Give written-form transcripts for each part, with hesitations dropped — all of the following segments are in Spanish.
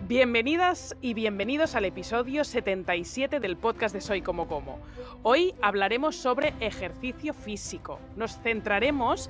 Bienvenidas y bienvenidos al episodio 77 del podcast de Soy Como Como. Hoy hablaremos sobre ejercicio físico. Nos centraremos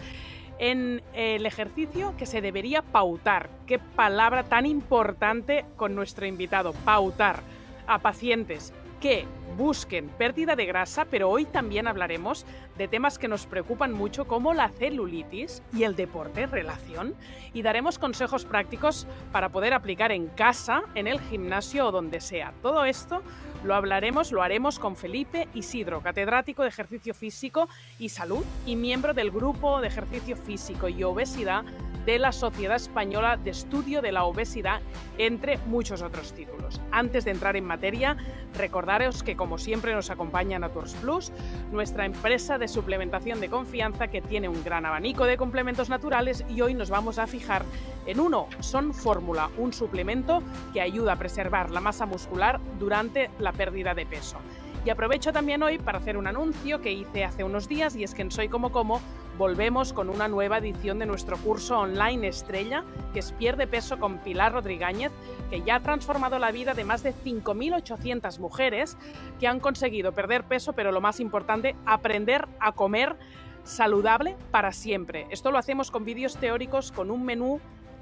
en el ejercicio que se debería pautar. Qué palabra tan importante con nuestro invitado, pautar a pacientes que busquen pérdida de grasa, pero hoy también hablaremos de temas que nos preocupan mucho como la celulitis y el deporte, relación, y daremos consejos prácticos para poder aplicar en casa, en el gimnasio o donde sea. Todo esto lo haremos con Felipe Isidro, catedrático de ejercicio físico y salud y miembro del grupo de ejercicio físico y obesidad de la Sociedad Española de Estudio de la Obesidad, entre muchos otros títulos. Antes de entrar en materia, recordaros que como siempre nos acompaña Naturs Plus, nuestra empresa de suplementación de confianza que tiene un gran abanico de complementos naturales, y hoy nos vamos a fijar en uno, Son Fórmula, un suplemento que ayuda a preservar la masa muscular durante la pérdida de peso. Y aprovecho también hoy para hacer un anuncio que hice hace unos días, y es que en Soy Como Como volvemos con una nueva edición de nuestro curso online estrella, que es Pierde Peso con Pilar Rodríguez, que ya ha transformado la vida de más de 5.800 mujeres que han conseguido perder peso, pero lo más importante, aprender a comer saludable para siempre. Esto lo hacemos con vídeos teóricos, con un menú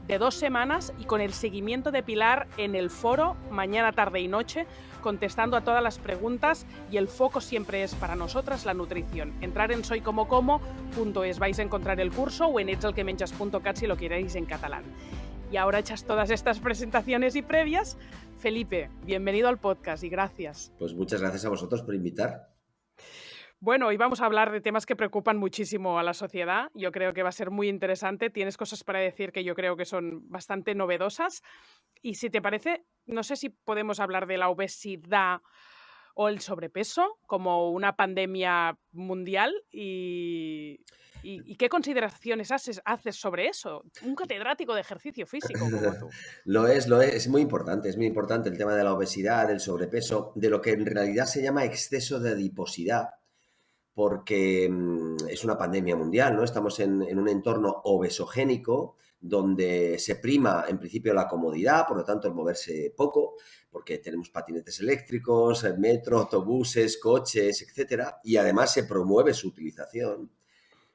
de 2 semanas y con el seguimiento de Pilar en el foro mañana, tarde y noche, contestando a todas las preguntas, y el foco siempre es para nosotras la nutrición. Entrar en soycomocomo.es, vais a encontrar el curso, o en etselquemenjas.cat si lo queréis en catalán. Y ahora, hechas todas estas presentaciones y previas, Felipe, bienvenido al podcast y gracias. Pues muchas gracias a vosotros por invitar. Bueno, hoy vamos a hablar de temas que preocupan muchísimo a la sociedad. Yo creo que va a ser muy interesante. Tienes cosas para decir que yo creo que son bastante novedosas. Y si te parece, no sé si podemos hablar de la obesidad o el sobrepeso como una pandemia mundial y qué consideraciones haces sobre eso. Un catedrático de ejercicio físico como tú. Lo es muy importante el tema de la obesidad, del sobrepeso, de lo que en realidad se llama exceso de adiposidad, porque es una pandemia mundial, ¿no? Estamos en un entorno obesogénico donde se prima en principio la comodidad, por lo tanto el moverse poco, porque tenemos patinetes eléctricos, metro, autobuses, coches, etcétera, y además se promueve su utilización.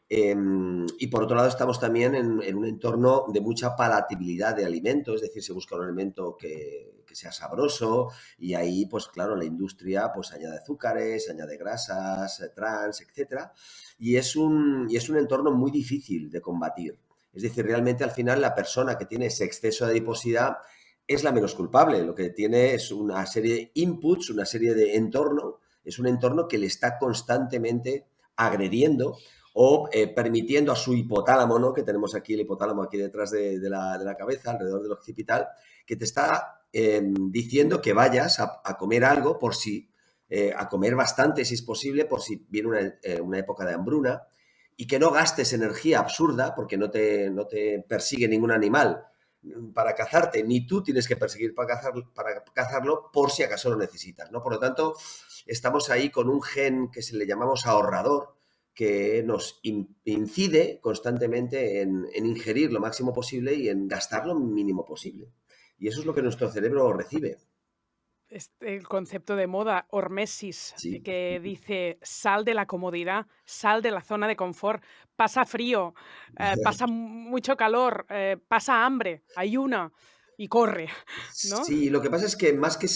Y por otro lado estamos también en un entorno de mucha palatabilidad de alimentos, es decir, se busca un alimento que sea sabroso, y ahí, pues claro, la industria pues añade azúcares, añade grasas, trans, etcétera, y es un entorno muy difícil de combatir. Es decir, realmente al final la persona que tiene ese exceso de adiposidad es la menos culpable. Lo que tiene es una serie de inputs, una serie de entorno, es un entorno que le está constantemente agrediendo o permitiendo a su hipotálamo, ¿no? Que tenemos aquí el hipotálamo aquí detrás de la cabeza, alrededor del occipital, que te está diciendo que vayas a comer algo por si, a comer bastante si es posible, por si viene una época de hambruna, y que no gastes energía absurda, porque no te persigue ningún animal para cazarte, ni tú tienes que perseguir para cazarlo por si acaso lo necesitas, ¿no? Por lo tanto, estamos ahí con un gen que se le llamamos ahorrador, que nos incide constantemente en ingerir lo máximo posible y en gastar lo mínimo posible. Y eso es lo que nuestro cerebro recibe. El concepto de moda, hormesis, Sí. que dice sal de la comodidad, sal de la zona de confort, pasa frío, pasa mucho calor, pasa hambre, ayuna y corre, ¿no? Sí, lo que pasa es que más que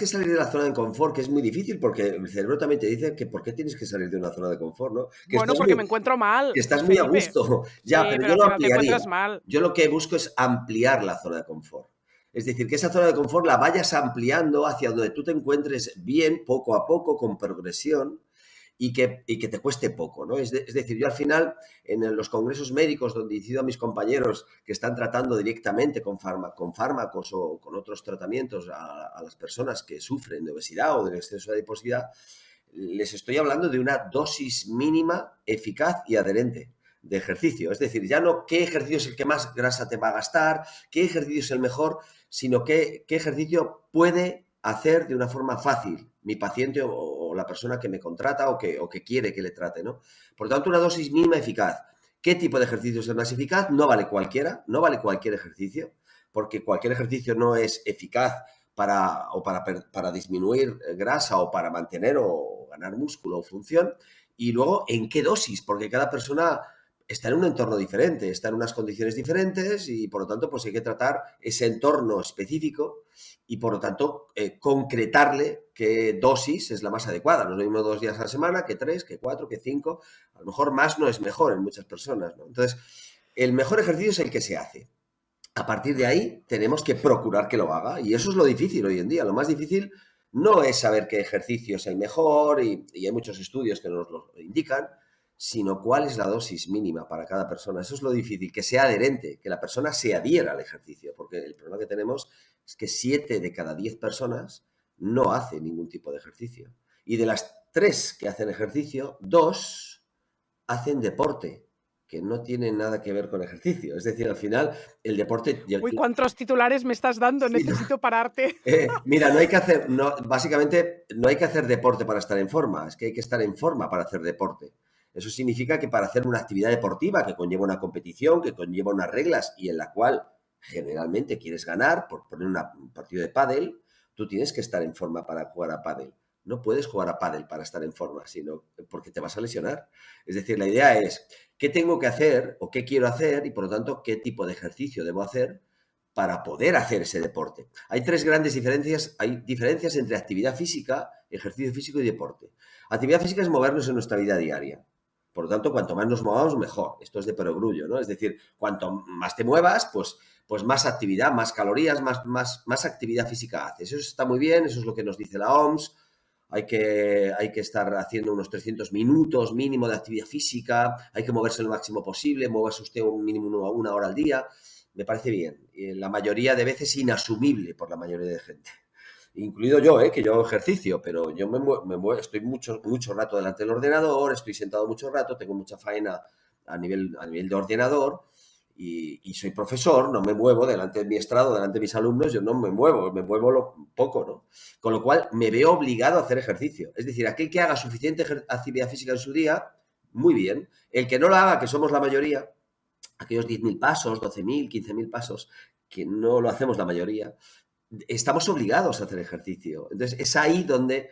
salir de la zona de confort, que es muy difícil, porque el cerebro también te dice que por qué tienes que salir de una zona de confort, ¿no? Bueno, porque me encuentro Que mal, estás muy a Felipe. gusto. Sí, Ya, pero pero yo al lo final te ampliaría. encuentras mal. Yo lo que busco es ampliar la zona de confort. Es decir, que esa zona de confort la vayas ampliando hacia donde tú te encuentres bien, poco a poco, con progresión, y que te cueste poco, ¿no? Es decir, yo al final, en los congresos médicos donde incido a mis compañeros que están tratando directamente con fármacos o con otros tratamientos a las personas que sufren de obesidad o de exceso de adiposidad, les estoy hablando de una dosis mínima, eficaz y adherente de ejercicio. Es decir, ya no qué ejercicio es el que más grasa te va a gastar, qué ejercicio es el mejor, sino qué ejercicio puede hacer de una forma fácil mi paciente o la persona que me contrata o que quiere que le trate, ¿no? Por lo tanto, una dosis mínima eficaz. ¿Qué tipo de ejercicio es el más eficaz? No vale cualquiera, no vale cualquier ejercicio, porque cualquier ejercicio no es eficaz para disminuir grasa o para mantener o ganar músculo o función. Y luego, ¿en qué dosis? Porque cada persona está en un entorno diferente, está en unas condiciones diferentes y, por lo tanto, pues hay que tratar ese entorno específico y, por lo tanto, concretarle qué dosis es la más adecuada. No es lo mismo 2 días a la semana que 3, que 4, que 5. A lo mejor más no es mejor en muchas personas, ¿no? Entonces, el mejor ejercicio es el que se hace. A partir de ahí tenemos que procurar que lo haga y eso es lo difícil hoy en día. Lo más difícil no es saber qué ejercicio es el mejor y hay muchos estudios que nos lo indican, sino cuál es la dosis mínima para cada persona. Eso es lo difícil, que sea adherente, que la persona se adhiera al ejercicio, porque el problema que tenemos es que 7 de cada 10 personas no hacen ningún tipo de ejercicio. Y de las 3 que hacen ejercicio, 2 hacen deporte, que no tiene nada que ver con ejercicio. Es decir, al final, el deporte... Uy, ¿cuántos titulares me estás dando? Sí, necesito pararte. Mira, básicamente no hay que hacer deporte para estar en forma, es que hay que estar en forma para hacer deporte. Eso significa que para hacer una actividad deportiva que conlleva una competición, que conlleva unas reglas y en la cual generalmente quieres ganar, por poner un partido de pádel, tú tienes que estar en forma para jugar a pádel. No puedes jugar a pádel para estar en forma, sino porque te vas a lesionar. Es decir, la idea es qué tengo que hacer o qué quiero hacer y, por lo tanto, qué tipo de ejercicio debo hacer para poder hacer ese deporte. Hay 3 grandes diferencias. Hay diferencias entre actividad física, ejercicio físico y deporte. Actividad física es movernos en nuestra vida diaria. Por lo tanto, cuanto más nos movamos, mejor. Esto es de perogrullo, ¿no? Es decir, cuanto más te muevas, pues más actividad, más calorías, más actividad física haces. Eso está muy bien, eso es lo que nos dice la OMS. Hay que estar haciendo unos 300 minutos mínimo de actividad física, hay que moverse lo máximo posible, muévase usted un mínimo 1 hora al día. Me parece bien. Y la mayoría de veces inasumible por la mayoría de gente. Incluido yo, que yo hago ejercicio, pero yo me muevo, estoy mucho rato delante del ordenador, estoy sentado mucho rato, tengo mucha faena a nivel de ordenador y soy profesor, no me muevo delante de mi estrado, delante de mis alumnos, yo no me muevo poco, ¿no? Con lo cual me veo obligado a hacer ejercicio. Es decir, aquel que haga suficiente actividad física en su día, muy bien. El que no la haga, que somos la mayoría, aquellos 10.000 pasos, 12.000, 15.000 pasos, que no lo hacemos la mayoría, estamos obligados a hacer ejercicio. Entonces, es ahí donde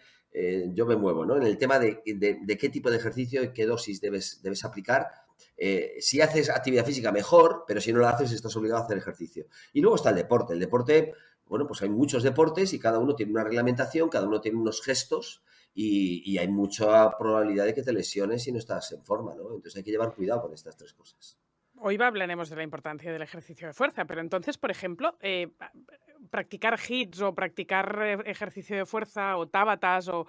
yo me muevo, ¿no? En el tema de qué tipo de ejercicio y qué dosis debes aplicar. Si haces actividad física, mejor, pero si no lo haces, estás obligado a hacer ejercicio. Y luego está el deporte. El deporte, bueno, pues hay muchos deportes y cada uno tiene una reglamentación, cada uno tiene unos gestos y hay mucha probabilidad de que te lesiones si no estás en forma, ¿no? Entonces hay que llevar cuidado con estas 3 cosas. Hoy hablaremos de la importancia del ejercicio de fuerza, pero entonces, por ejemplo, practicar hits o practicar ejercicio de fuerza o tábatas o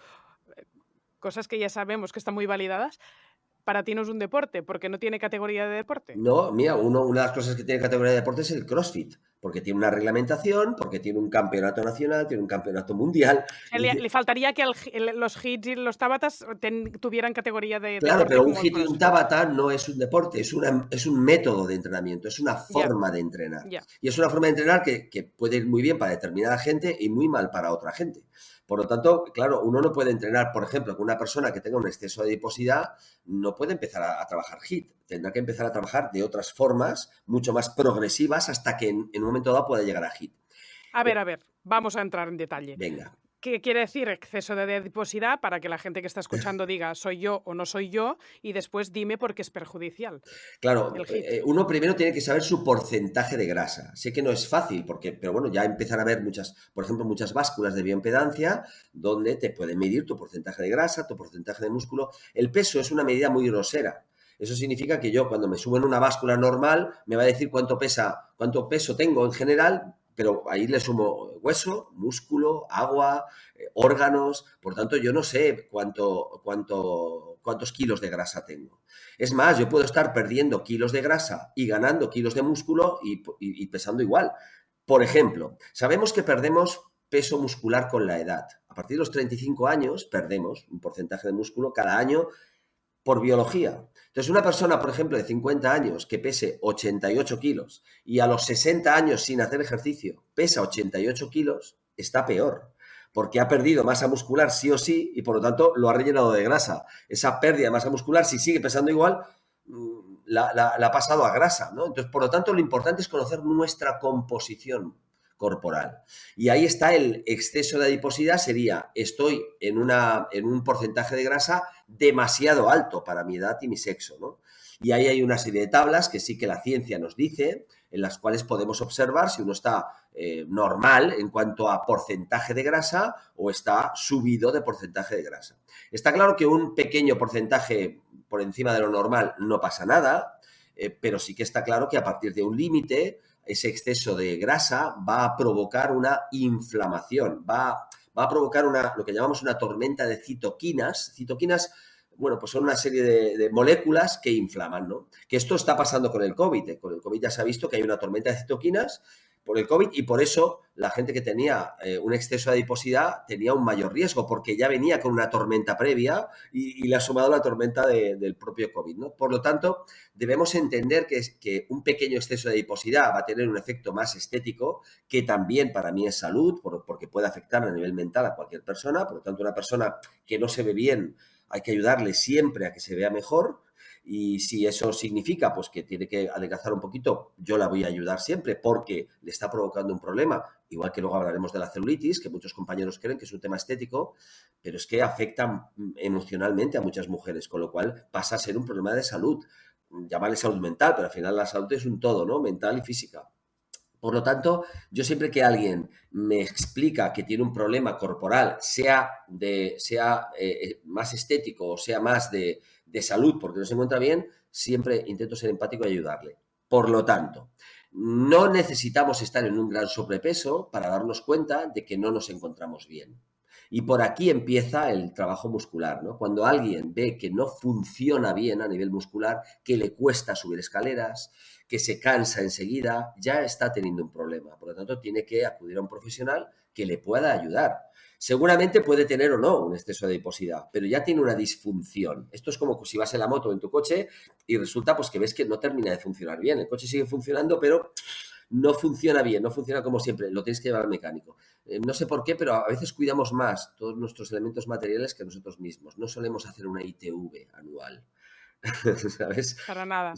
cosas que ya sabemos que están muy validadas, para ti no es un deporte porque no tiene categoría de deporte. No, mira, una de las cosas que tiene categoría de deporte es el CrossFit, porque tiene una reglamentación, porque tiene un campeonato nacional, tiene un campeonato mundial. Le faltaría que los hits y los tabatas tuvieran categoría de claro, deporte. pero un hit y un tabata no es un deporte, es un método de entrenamiento, es una forma de entrenar. Y es una forma de entrenar que puede ir muy bien para determinada gente y muy mal para otra gente. Por lo tanto, claro, uno no puede entrenar, por ejemplo, con una persona que tenga un exceso de adiposidad, no puede empezar a trabajar HIIT. Tendrá que empezar a trabajar de otras formas, mucho más progresivas, hasta que en un momento dado pueda llegar a HIIT. A ver, vamos a entrar en detalle. Venga. ¿Qué quiere decir exceso de adiposidad? Para que la gente que está escuchando diga soy yo o no soy yo y después dime por qué es perjudicial. Claro, uno primero tiene que saber su porcentaje de grasa. Sé que no es fácil, pero bueno, ya empezar a ver por ejemplo, muchas básculas de bioimpedancia donde te pueden medir tu porcentaje de grasa, tu porcentaje de músculo. El peso es una medida muy grosera. Eso significa que yo cuando me subo en una báscula normal me va a decir cuánto peso tengo en general, pero ahí le sumo hueso, músculo, agua, órganos. Por tanto, yo no sé cuántos kilos de grasa tengo. Es más, yo puedo estar perdiendo kilos de grasa y ganando kilos de músculo y pesando igual. Por ejemplo, sabemos que perdemos peso muscular con la edad. A partir de los 35 años perdemos un porcentaje de músculo cada año por biología. Entonces, una persona, por ejemplo, de 50 años que pese 88 kilos y a los 60 años sin hacer ejercicio pesa 88 kilos, está peor, porque ha perdido masa muscular sí o sí y, por lo tanto, lo ha rellenado de grasa. Esa pérdida de masa muscular, si sigue pesando igual, la ha pasado a grasa, ¿no? Entonces, por lo tanto, lo importante es conocer nuestra composición corporal. Y ahí está el exceso de adiposidad, sería estoy en un porcentaje de grasa demasiado alto para mi edad y mi sexo, ¿no? Y ahí hay una serie de tablas que sí que la ciencia nos dice, en las cuales podemos observar si uno está normal en cuanto a porcentaje de grasa o está subido de porcentaje de grasa. Está claro que un pequeño porcentaje por encima de lo normal no pasa nada, pero sí que está claro que a partir de un límite ese exceso de grasa va a provocar una inflamación, va a provocar lo que llamamos una tormenta de citoquinas. Citoquinas, bueno, pues son una serie de moléculas que inflaman, ¿no? Que esto está pasando con el COVID. Con el COVID ya se ha visto que hay una tormenta de citoquinas por el COVID y por eso la gente que tenía un exceso de adiposidad tenía un mayor riesgo porque ya venía con una tormenta previa y le ha sumado la tormenta del propio COVID, ¿no? Por lo tanto, debemos entender que un pequeño exceso de adiposidad va a tener un efecto más estético que también para mí es salud porque puede afectar a nivel mental a cualquier persona. Por lo tanto, una persona que no se ve bien hay que ayudarle siempre a que se vea mejor. Y si eso significa pues que tiene que adelgazar un poquito, yo la voy a ayudar siempre porque le está provocando un problema, igual que luego hablaremos de la celulitis, que muchos compañeros creen que es un tema estético, pero es que afecta emocionalmente a muchas mujeres, con lo cual pasa a ser un problema de salud. Llamarle salud mental, pero al final la salud es un todo, ¿no? Mental y física. Por lo tanto, yo siempre que alguien me explica que tiene un problema corporal, sea más estético o sea más de salud porque no se encuentra bien, siempre intento ser empático y ayudarle. Por lo tanto, no necesitamos estar en un gran sobrepeso para darnos cuenta de que no nos encontramos bien. Y por aquí empieza el trabajo muscular, ¿no? Cuando alguien ve que no funciona bien a nivel muscular, que le cuesta subir escaleras, que se cansa enseguida, ya está teniendo un problema. Por lo tanto, tiene que acudir a un profesional que le pueda ayudar. Seguramente puede tener o no un exceso de adiposidad, pero ya tiene una disfunción. Esto es como si vas en la moto o en tu coche y resulta pues que ves que no termina de funcionar bien. El coche sigue funcionando, pero no funciona bien, no funciona como siempre. Lo tienes que llevar al mecánico. No sé por qué, pero a veces cuidamos más todos nuestros elementos materiales que nosotros mismos. No solemos hacer una ITV anual. ¿Sabes? Para nada.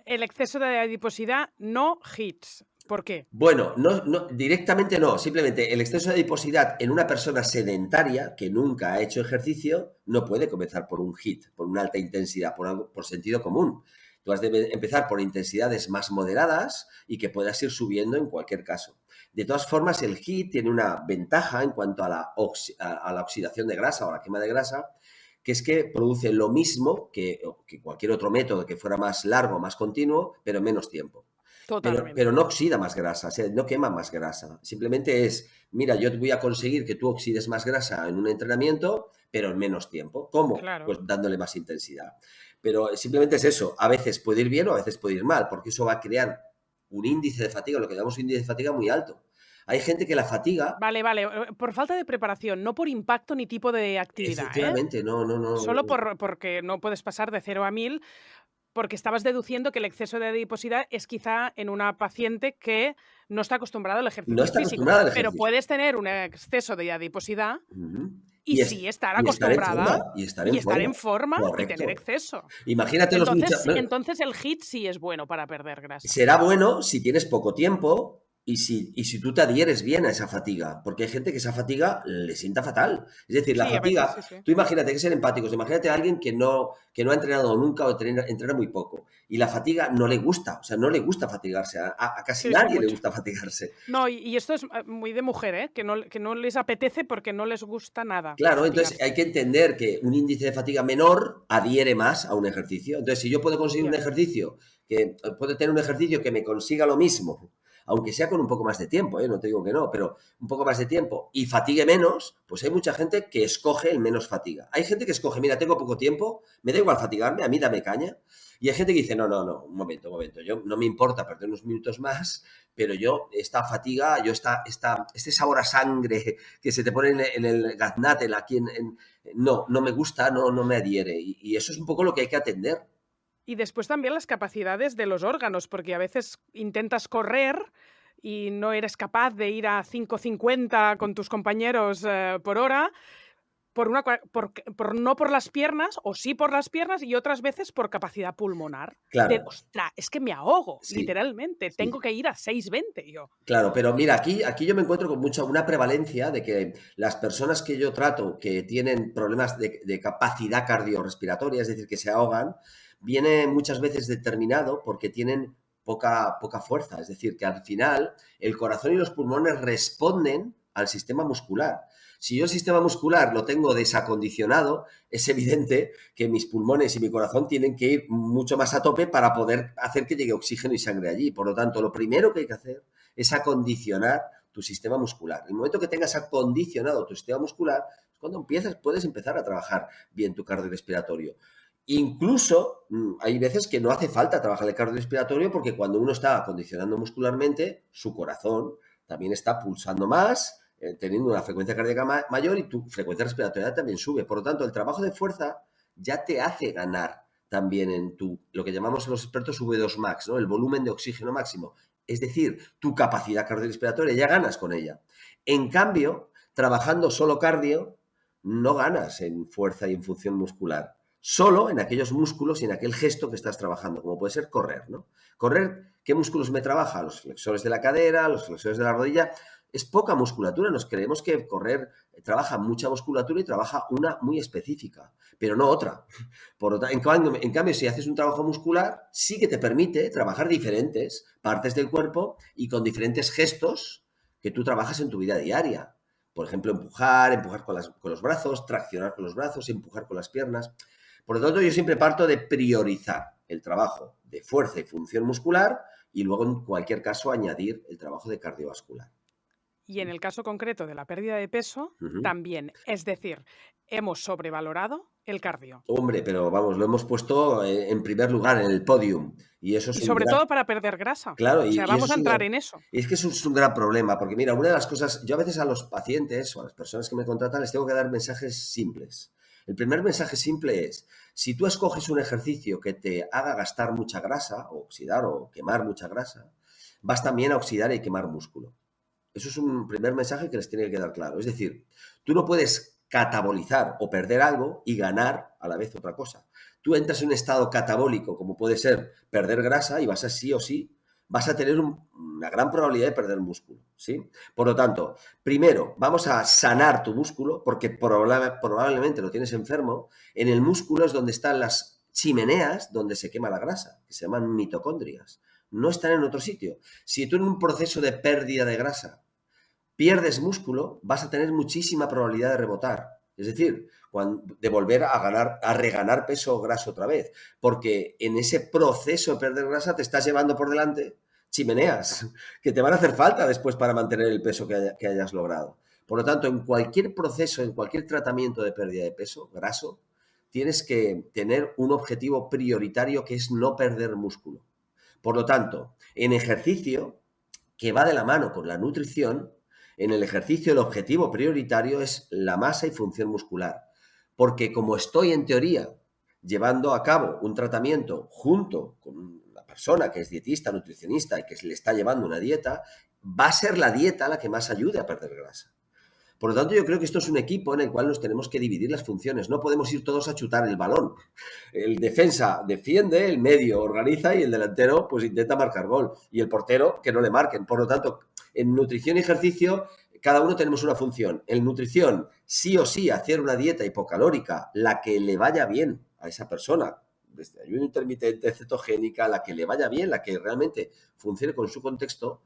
El exceso de adiposidad no HIITs. ¿Por qué? Bueno, no, directamente no. Simplemente el exceso de adiposidad en una persona sedentaria que nunca ha hecho ejercicio no puede comenzar por un HIIT, por una alta intensidad, por sentido común. Tú has de empezar por intensidades más moderadas y que puedas ir subiendo en cualquier caso. De todas formas, el HIIT tiene una ventaja en cuanto a la oxidación de grasa o a la quema de grasa, que es que produce lo mismo que cualquier otro método que fuera más largo, más continuo, pero en menos tiempo. Pero no oxida más grasa, o sea, no quema más grasa. Simplemente es, mira, yo voy a conseguir que tú oxides más grasa en un entrenamiento, pero en menos tiempo. ¿Cómo? Claro. Pues dándole más intensidad. Pero simplemente es eso. A veces puede ir bien o a veces puede ir mal, porque eso va a crear un índice de fatiga, lo que llamamos un índice de fatiga muy alto. Hay gente que la fatiga... Vale. Por falta de preparación, no por impacto ni tipo de actividad. Efectivamente, no. Solo porque no puedes pasar de 0 a 1000, porque estabas deduciendo que el exceso de adiposidad es quizá en una paciente que no está acostumbrada al ejercicio no está físico. Acostumbrada al ejercicio. Pero puedes tener un exceso de adiposidad y sí estar acostumbrada y estar en forma Correcto. y tener exceso. Imagínate entonces el HIIT sí es bueno para perder grasa. Será bueno si tienes poco tiempo y si tú te adhieres bien a esa fatiga, porque hay gente que esa fatiga le sienta fatal. Es decir, la fatiga, veces, sí. Tú imagínate que ser empáticos, imagínate a alguien que no ha entrenado nunca o entrena muy poco y la fatiga no le gusta, o sea, no le gusta fatigarse, a casi nadie le gusta fatigarse. No, y esto es muy de mujer, que no les apetece porque no les gusta nada. Claro, entonces hay que entender que un índice de fatiga menor adhiere más a un ejercicio. Entonces, si yo puedo conseguir un ejercicio, puedo tener un ejercicio que me consiga lo mismo, aunque sea con un poco más de tiempo, no te digo que no, pero un poco más de tiempo y fatigue menos, pues hay mucha gente que escoge el menos fatiga. Hay gente que escoge, mira, tengo poco tiempo, me da igual fatigarme, a mí dame caña. Y hay gente que dice, no, un momento, yo no me importa perder unos minutos más, pero yo esta fatiga, este sabor a sangre que se te pone en el gaznate, no me gusta, no me adhiere. Y eso es un poco lo que hay que atender. Y después también las capacidades de los órganos, porque a veces intentas correr y no eres capaz de ir a 5,50 con tus compañeros por hora, no por las piernas, o sí por las piernas, y otras veces por capacidad pulmonar. Claro, Ostras, es que me ahogo, sí, literalmente. sí. Tengo que ir a 6,20 yo. Claro, pero mira, aquí yo me encuentro con una prevalencia de que las personas que yo trato que tienen problemas de capacidad cardiorrespiratoria, es decir, que se ahogan, viene muchas veces determinado porque tienen poca fuerza. Es decir, que al final el corazón y los pulmones responden al sistema muscular. Si yo el sistema muscular lo tengo desacondicionado, es evidente que mis pulmones y mi corazón tienen que ir mucho más a tope para poder hacer que llegue oxígeno y sangre allí. Por lo tanto, lo primero que hay que hacer es acondicionar tu sistema muscular. El momento que tengas acondicionado tu sistema muscular es cuando puedes empezar a trabajar bien tu cardiorrespiratorio. Incluso hay veces que no hace falta trabajar el cardiorrespiratorio porque cuando uno está acondicionando muscularmente, su corazón también está pulsando más, teniendo una frecuencia cardíaca mayor y tu frecuencia respiratoria también sube. Por lo tanto, el trabajo de fuerza ya te hace ganar también en lo que llamamos los expertos V2 max, ¿no? El volumen de oxígeno máximo. Es decir, tu capacidad cardiorrespiratoria ya ganas con ella. En cambio, trabajando solo cardio, no ganas en fuerza y en función muscular. Solo en aquellos músculos y en aquel gesto que estás trabajando, como puede ser correr, ¿no? Correr, ¿qué músculos me trabaja? Los flexores de la cadera, los flexores de la rodilla. Es poca musculatura, nos creemos que correr trabaja mucha musculatura y trabaja una muy específica, pero no otra. En cambio, si haces un trabajo muscular, sí que te permite trabajar diferentes partes del cuerpo y con diferentes gestos que tú trabajas en tu vida diaria. Por ejemplo, empujar con los brazos, traccionar con los brazos, empujar con las piernas. Por lo tanto, yo siempre parto de priorizar el trabajo de fuerza y función muscular y luego, en cualquier caso, añadir el trabajo de cardiovascular. Y en el caso concreto de la pérdida de peso, Ujú. también. Es decir, hemos sobrevalorado el cardio. Hombre, pero vamos, lo hemos puesto en primer lugar, en el podium. Y eso Y es un sobre gran... todo para perder grasa. Claro, O sea, y eso vamos a es un entrar gran... en eso. Es que eso es un gran problema, porque mira, una de las cosas, yo a veces a los pacientes o a las personas que me contratan les tengo que dar mensajes simples. El primer mensaje simple es, si tú escoges un ejercicio que te haga gastar mucha grasa, o oxidar o quemar mucha grasa, vas también a oxidar y quemar músculo. Eso es un primer mensaje que les tiene que quedar claro. Es decir, tú no puedes catabolizar o perder algo y ganar a la vez otra cosa. Tú entras en un estado catabólico, como puede ser perder grasa, y vas a sí o sí, vas a tener una gran probabilidad de perder músculo, ¿sí? Por lo tanto, primero, vamos a sanar tu músculo, porque probablemente lo tienes enfermo. En el músculo es donde están las chimeneas donde se quema la grasa, que se llaman mitocondrias. No están en otro sitio. Si tú en un proceso de pérdida de grasa pierdes músculo, vas a tener muchísima probabilidad de rebotar. Es decir, de volver a reganar peso graso otra vez. Porque en ese proceso de perder grasa te estás llevando por delante chimeneas que te van a hacer falta después para mantener el peso que hayas logrado. Por lo tanto, en cualquier proceso, en cualquier tratamiento de pérdida de peso graso, tienes que tener un objetivo prioritario que es no perder músculo. Por lo tanto, en ejercicio, que va de la mano con la nutrición, en el ejercicio el objetivo prioritario es la masa y función muscular. Porque como estoy en teoría llevando a cabo un tratamiento junto con una persona que es dietista, nutricionista y que le está llevando una dieta, va a ser la dieta la que más ayude a perder grasa. Por lo tanto, yo creo que esto es un equipo en el cual nos tenemos que dividir las funciones. No podemos ir todos a chutar el balón. El defensa defiende, el medio organiza y el delantero pues intenta marcar gol. Y el portero que no le marquen. Por lo tanto, en nutrición y ejercicio, cada uno tenemos una función. En nutrición, sí o sí, hacer una dieta hipocalórica, la que le vaya bien a esa persona, desde ayuno intermitente, cetogénica, la que le vaya bien, la que realmente funcione con su contexto,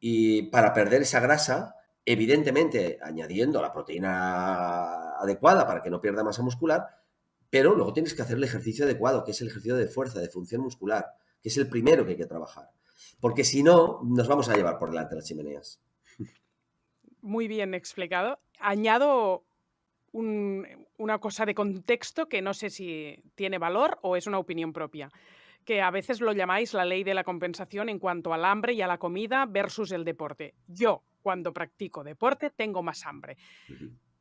y para perder esa grasa, evidentemente añadiendo la proteína adecuada para que no pierda masa muscular, pero luego tienes que hacer el ejercicio adecuado, que es el ejercicio de fuerza, de función muscular, que es el primero que hay que trabajar. Porque si no, nos vamos a llevar por delante las chimeneas. Muy bien explicado. Añado una cosa de contexto que no sé si tiene valor o es una opinión propia, que a veces lo llamáis la ley de la compensación en cuanto al hambre y a la comida versus el deporte. Yo, cuando practico deporte, tengo más hambre.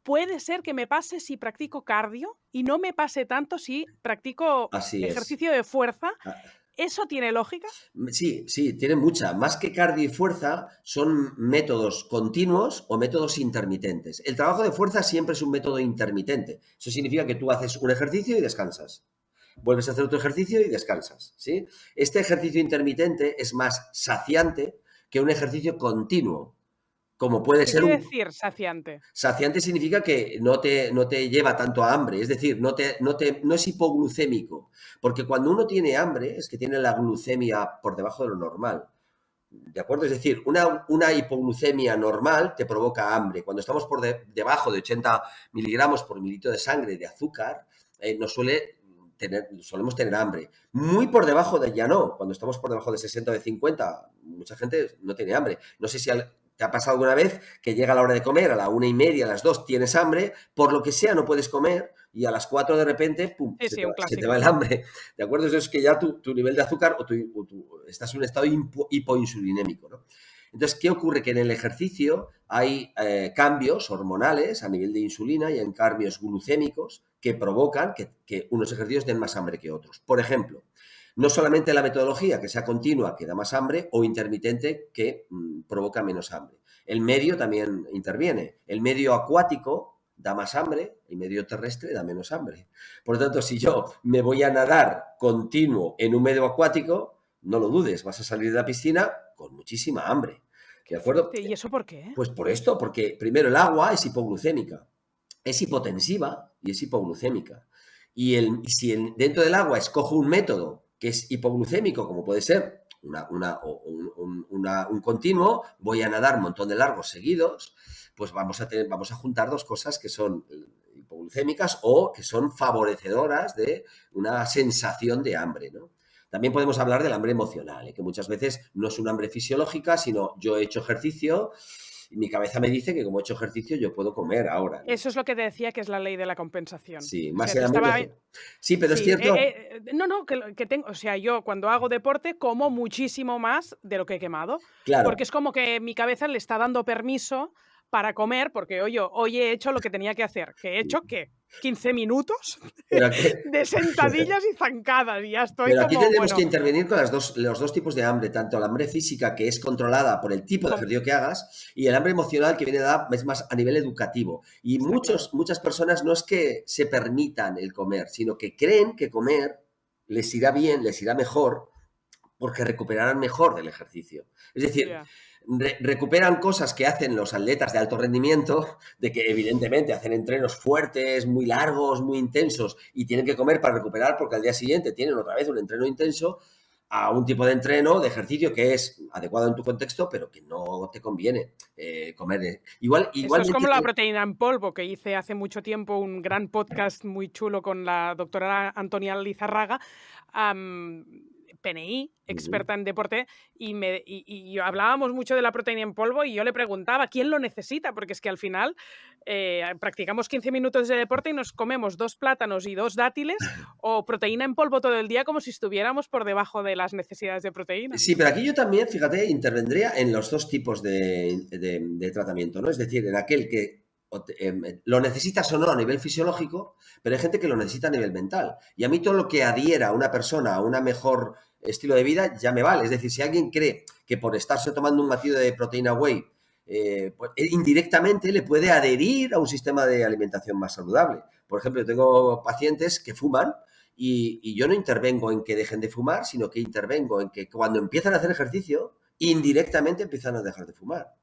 Puede ser que me pase si practico cardio y no me pase tanto si practico Así es. ejercicio de fuerza. ¿Eso tiene lógica? Sí, sí, tiene mucha. Más que cardio y fuerza, son métodos continuos o métodos intermitentes. El trabajo de fuerza siempre es un método intermitente. Eso significa que tú haces un ejercicio y descansas. Vuelves a hacer otro ejercicio y descansas, ¿sí? Este ejercicio intermitente es más saciante que un ejercicio continuo, como puede ¿Qué ser quiere un... decir saciante? Saciante significa que no te lleva tanto a hambre, es decir, no es hipoglucémico, porque cuando uno tiene hambre es que tiene la glucemia por debajo de lo normal. ¿De acuerdo? Es decir, una hipoglucemia normal te provoca hambre. Cuando estamos por debajo de 80 miligramos por mililitro de sangre de azúcar, solemos tener hambre. Muy por debajo de ya no. Cuando estamos por debajo de 60 o de 50, mucha gente no tiene hambre. No sé si te ha pasado alguna vez que llega la hora de comer, a la 1:30, a las 2 tienes hambre, por lo que sea no puedes comer y a las 4 de repente, pum, Sí, un se te clásico. va el hambre. ¿De acuerdo? Eso es que ya tu nivel de azúcar estás en un estado hipoinsulinémico, ¿no? Entonces, ¿qué ocurre? Que en el ejercicio hay cambios hormonales a nivel de insulina y en cambios glucémicos que provocan que unos ejercicios den más hambre que otros. Por ejemplo, no solamente la metodología que sea continua que da más hambre o intermitente que provoca menos hambre. El medio también interviene. El medio acuático da más hambre, el medio terrestre da menos hambre. Por lo tanto, si yo me voy a nadar continuo en un medio acuático, no lo dudes, vas a salir de la piscina con muchísima hambre. ¿De Qué acuerdo? fuerte. ¿Y eso por qué? Pues por esto, porque primero el agua es hipoglucémica, es hipotensiva y es hipoglucémica. Si dentro del agua escojo un método que es hipoglucémico, como puede ser un continuo, voy a nadar un montón de largos seguidos, pues vamos a juntar dos cosas que son hipoglucémicas o que son favorecedoras de una sensación de hambre, ¿no? También podemos hablar del hambre emocional, que muchas veces no es un hambre fisiológica, sino yo he hecho ejercicio y mi cabeza me dice que como he hecho ejercicio yo puedo comer ahora, ¿no? Eso es lo que te decía que es la ley de la compensación. Sí, O más sea, el te hambre estaba... emocional. Sí, pero es Sí, cierto. no, que tengo, o sea, yo cuando hago deporte como muchísimo más de lo que he quemado, porque Claro. es como que mi cabeza le está dando permiso para comer, porque oye, hoy he hecho lo que tenía que hacer. ¿Qué he hecho? ¿Qué? 15 minutos Pero aquí, de sentadillas y zancadas y ya estoy pero aquí como, tendremos que bueno, intervenir con los dos tipos de hambre, tanto el hambre física, que es controlada por el tipo de ejercicio que hagas, y el hambre emocional, que viene dada, es más a nivel educativo. Y está claro. muchas personas no es que se permitan el comer, sino que creen que comer les irá bien, les irá mejor, porque recuperarán mejor del ejercicio. Es decir, Ya. recuperan cosas que hacen los atletas de alto rendimiento, de que evidentemente hacen entrenos fuertes, muy largos, muy intensos, y tienen que comer para recuperar porque al día siguiente tienen otra vez un entreno intenso, a un tipo de entreno, de ejercicio que es adecuado en tu contexto, pero que no te conviene comer. Esto es Igualmente como la que... proteína en polvo, que hice hace mucho tiempo un gran podcast muy chulo con la doctora Antonia Lizarraga, PNI, experta en deporte, y hablábamos mucho de la proteína en polvo y yo le preguntaba quién lo necesita, porque es que al final practicamos 15 minutos de deporte y nos comemos 2 plátanos y 2 dátiles o proteína en polvo todo el día como si estuviéramos por debajo de las necesidades de proteína. Sí, pero aquí yo también, fíjate, intervendría en los dos tipos de tratamiento, ¿no? Es decir, en aquel que lo necesitas o no a nivel fisiológico, pero hay gente que lo necesita a nivel mental. Y a mí todo lo que adhiera a una persona a un mejor estilo de vida ya me vale. Es decir, si alguien cree que por estarse tomando un batido de proteína whey, pues, indirectamente le puede adherir a un sistema de alimentación más saludable. Por ejemplo, yo tengo pacientes que fuman y yo no intervengo en que dejen de fumar, sino que intervengo en que cuando empiezan a hacer ejercicio, indirectamente empiezan a dejar de fumar.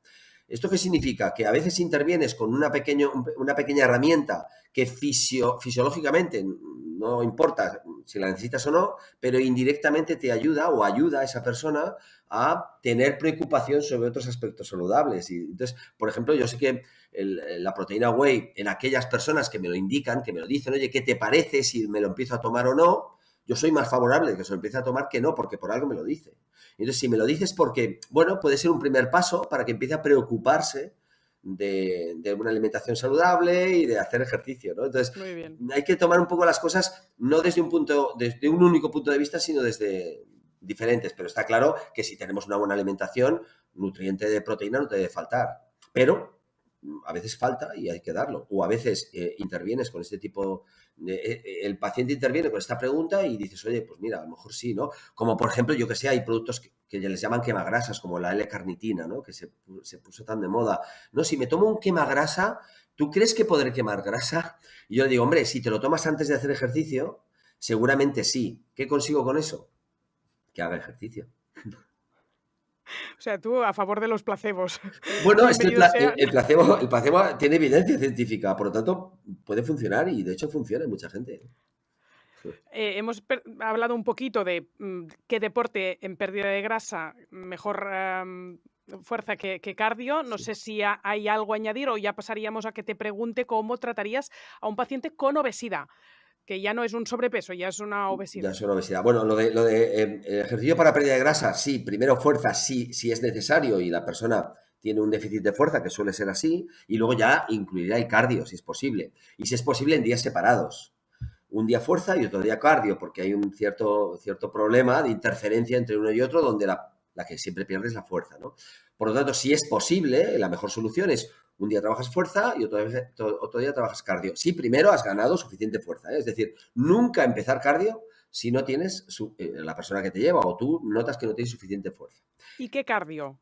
¿Esto qué significa? Que a veces intervienes con una pequeña herramienta que fisiológicamente no importa si la necesitas o no, pero indirectamente te ayuda o ayuda a esa persona a tener preocupación sobre otros aspectos saludables. Y entonces, por ejemplo, yo sé que la proteína whey, en aquellas personas que me lo indican, que me lo dicen, oye, ¿qué te parece si me lo empiezo a tomar o no? Yo soy más favorable de que se lo empiece a tomar que no, porque por algo me lo dice. Entonces, si me lo dices porque, bueno, puede ser un primer paso para que empiece a preocuparse de una alimentación saludable y de hacer ejercicio, ¿no? Entonces, Muy bien. hay que tomar un poco las cosas no desde un único punto de vista, sino desde diferentes. Pero está claro que si tenemos una buena alimentación, nutriente de proteína no te debe faltar. Pero a veces falta y hay que darlo. O a veces intervienes con este tipo el paciente interviene con esta pregunta y dices, oye, pues mira, a lo mejor sí, ¿no? Como por ejemplo, yo que sé, hay productos que les llaman quemagrasas, como la L-carnitina, ¿no? Que se puso tan de moda. No, si me tomo un quemagrasa, ¿tú crees que podré quemar grasa? Y yo digo, hombre, si te lo tomas antes de hacer ejercicio, seguramente sí. ¿Qué consigo con eso? Que haga ejercicio. O sea, tú a favor de los placebos. Bueno, es que Bienvenidos sean. el placebo tiene evidencia científica, por lo tanto puede funcionar y de hecho funciona en mucha gente. Hemos hablado un poquito de qué deporte en pérdida de grasa mejor fuerza que cardio. No sé si hay algo a añadir o ya pasaríamos a que te pregunte cómo tratarías a un paciente con obesidad, que ya no es un sobrepeso, ya es una Ya obesidad. es una obesidad. Bueno, lo de ejercicio para pérdida de grasa, sí, primero fuerza, sí, si es necesario y la persona tiene un déficit de fuerza, que suele ser así, y luego ya incluirá el cardio, si es posible. Y si es posible, en días separados. Un día fuerza y otro día cardio, porque hay un cierto problema de interferencia entre uno y otro, donde la que siempre pierde es la fuerza, ¿no? Por lo tanto, si es posible, la mejor solución es un día trabajas fuerza y otro día trabajas cardio. Si primero has ganado suficiente fuerza, ¿eh? Es decir, nunca empezar cardio si no tienes, la persona que te lleva o tú notas que no tienes suficiente fuerza. ¿Y qué cardio?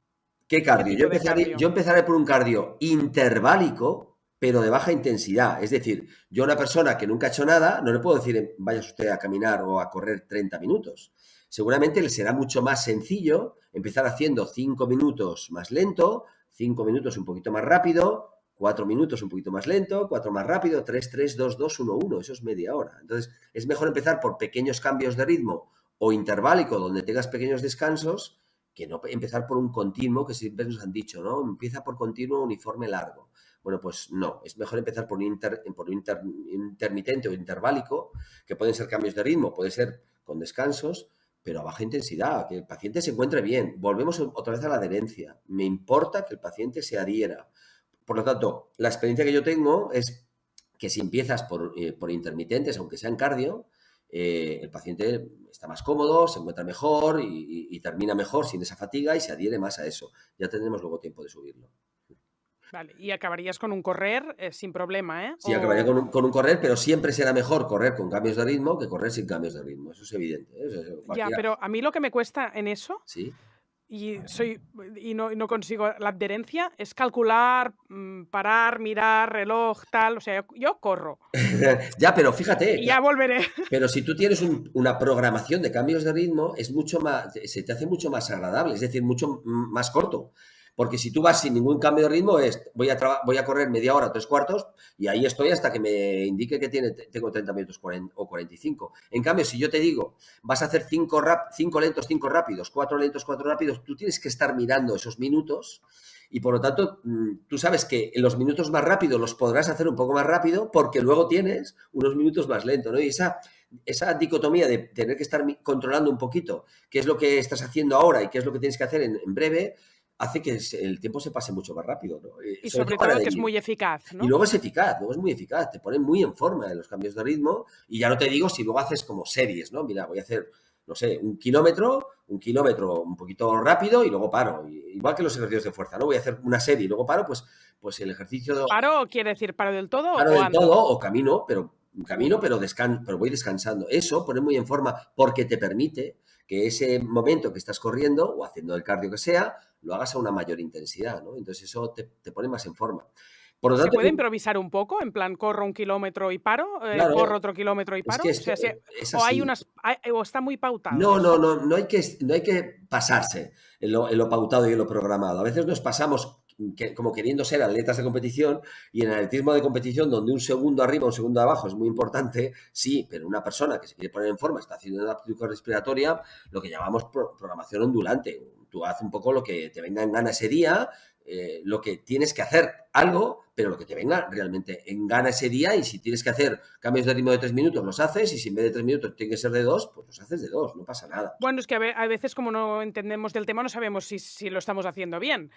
¿Qué ¿Qué cardio? tipo de cardio? Yo empezaré por un cardio interválico, pero de baja intensidad. Es decir, yo a una persona que nunca ha hecho nada, no le puedo decir, vaya usted a caminar o a correr 30 minutos. Seguramente le será mucho más sencillo empezar haciendo 5 minutos más lento, 5 minutos un poquito más rápido, 4 minutos un poquito más lento, 4 más rápido, 3, 3, 2, 2, 1, 1. Eso es media hora. Entonces, es mejor empezar por pequeños cambios de ritmo o interválico, donde tengas pequeños descansos, que no empezar por un continuo, que siempre nos han dicho, ¿no? Empieza por continuo uniforme largo. Bueno, pues no, es mejor empezar por un intermitente o interválico, que pueden ser cambios de ritmo, puede ser con descansos, pero a baja intensidad, que el paciente se encuentre bien. Volvemos otra vez a la adherencia. Me importa que el paciente se adhiera. Por lo tanto, la experiencia que yo tengo es que si empiezas por intermitentes, aunque sean cardio, el paciente está más cómodo, se encuentra mejor y termina mejor sin esa fatiga y se adhiere más a eso. Ya tendremos luego tiempo de subirlo. Vale, y acabarías con un correr sin problema, ¿eh? Sí, acabaría con un correr, pero siempre será mejor correr con cambios de ritmo que correr sin cambios de ritmo. Eso es evidente, ¿eh? Ya, pero a mí lo que me cuesta en eso, Sí. y no consigo la adherencia, es calcular, parar, mirar, reloj, tal. O sea, yo corro. Ya, pero fíjate, Y ya volveré. pero si tú tienes una programación de cambios de ritmo, es mucho más, se te hace mucho más agradable, es decir, mucho más corto. Porque si tú vas sin ningún cambio de ritmo, voy a correr media hora, 3 cuartos, y ahí estoy hasta que me indique que tengo 30 minutos o 45. En cambio, si yo te digo, vas a hacer 5 lentos, 5 rápidos, 4 lentos, 4 rápidos, tú tienes que estar mirando esos minutos y por lo tanto tú sabes que en los minutos más rápidos los podrás hacer un poco más rápido porque luego tienes unos minutos más lentos, ¿no? Y esa dicotomía de tener que estar controlando un poquito qué es lo que estás haciendo ahora y qué es lo que tienes que hacer en breve, hace que el tiempo se pase mucho más rápido, ¿no? Y sobre todo que es muy eficaz, ¿no? Y luego es eficaz, luego es muy eficaz, te pone muy en forma en los cambios de ritmo y ya no te digo si luego haces como series, ¿no? Mira, voy a hacer, no sé, un kilómetro un poquito rápido y luego paro. Igual que los ejercicios de fuerza, ¿no? Voy a hacer una serie y luego paro, pues el ejercicio... ¿Paro quiere decir paro del todo Paro o del ando? todo o camino, pero voy descansando. Eso pone muy en forma porque te permite que ese momento que estás corriendo o haciendo el cardio que sea, lo hagas a una mayor intensidad, ¿no? Entonces eso te pone más en forma. Por lo ¿Se tanto, puede improvisar un poco? En plan, corro 1 kilómetro y paro, claro, corro otro kilómetro y es paro. que O sea, es o hay así. o está muy pautado No, no, eso. no, no hay que pasarse en lo pautado y en lo programado. A veces nos pasamos como queriendo ser atletas de competición y en el atletismo de competición donde un segundo arriba, un segundo abajo es muy importante, sí, pero una persona que se quiere poner en forma, está haciendo una aptitud respiratoria, lo que llamamos programación ondulante. Tú haz un poco lo que te venga en gana ese día, lo que tienes que hacer algo, pero lo que te venga realmente en gana ese día y si tienes que hacer cambios de ritmo de 3 minutos, los haces y si en vez de 3 minutos tiene que ser de 2, pues los haces de 2, no pasa nada. Bueno, es que a veces como no entendemos del tema no sabemos si lo estamos haciendo bien.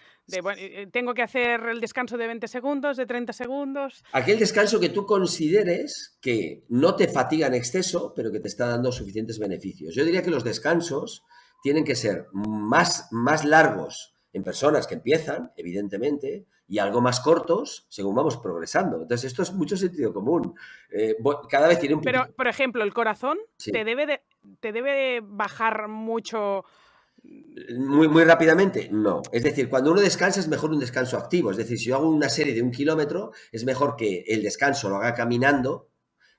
Tengo que hacer el descanso de 20 segundos, de 30 segundos. Aquel descanso que tú consideres que no te fatiga en exceso, pero que te está dando suficientes beneficios. Yo diría que los descansos tienen que ser más largos en personas que empiezan, evidentemente, y algo más cortos según vamos progresando. Entonces, esto es mucho sentido común. Cada vez tiene un poquito... Pero, por ejemplo, el corazón Sí. te debe bajar mucho. Muy rápidamente, no. Es decir, cuando uno descansa es mejor un descanso activo. Es decir, si yo hago una serie de 1 kilómetro, es mejor que el descanso lo haga caminando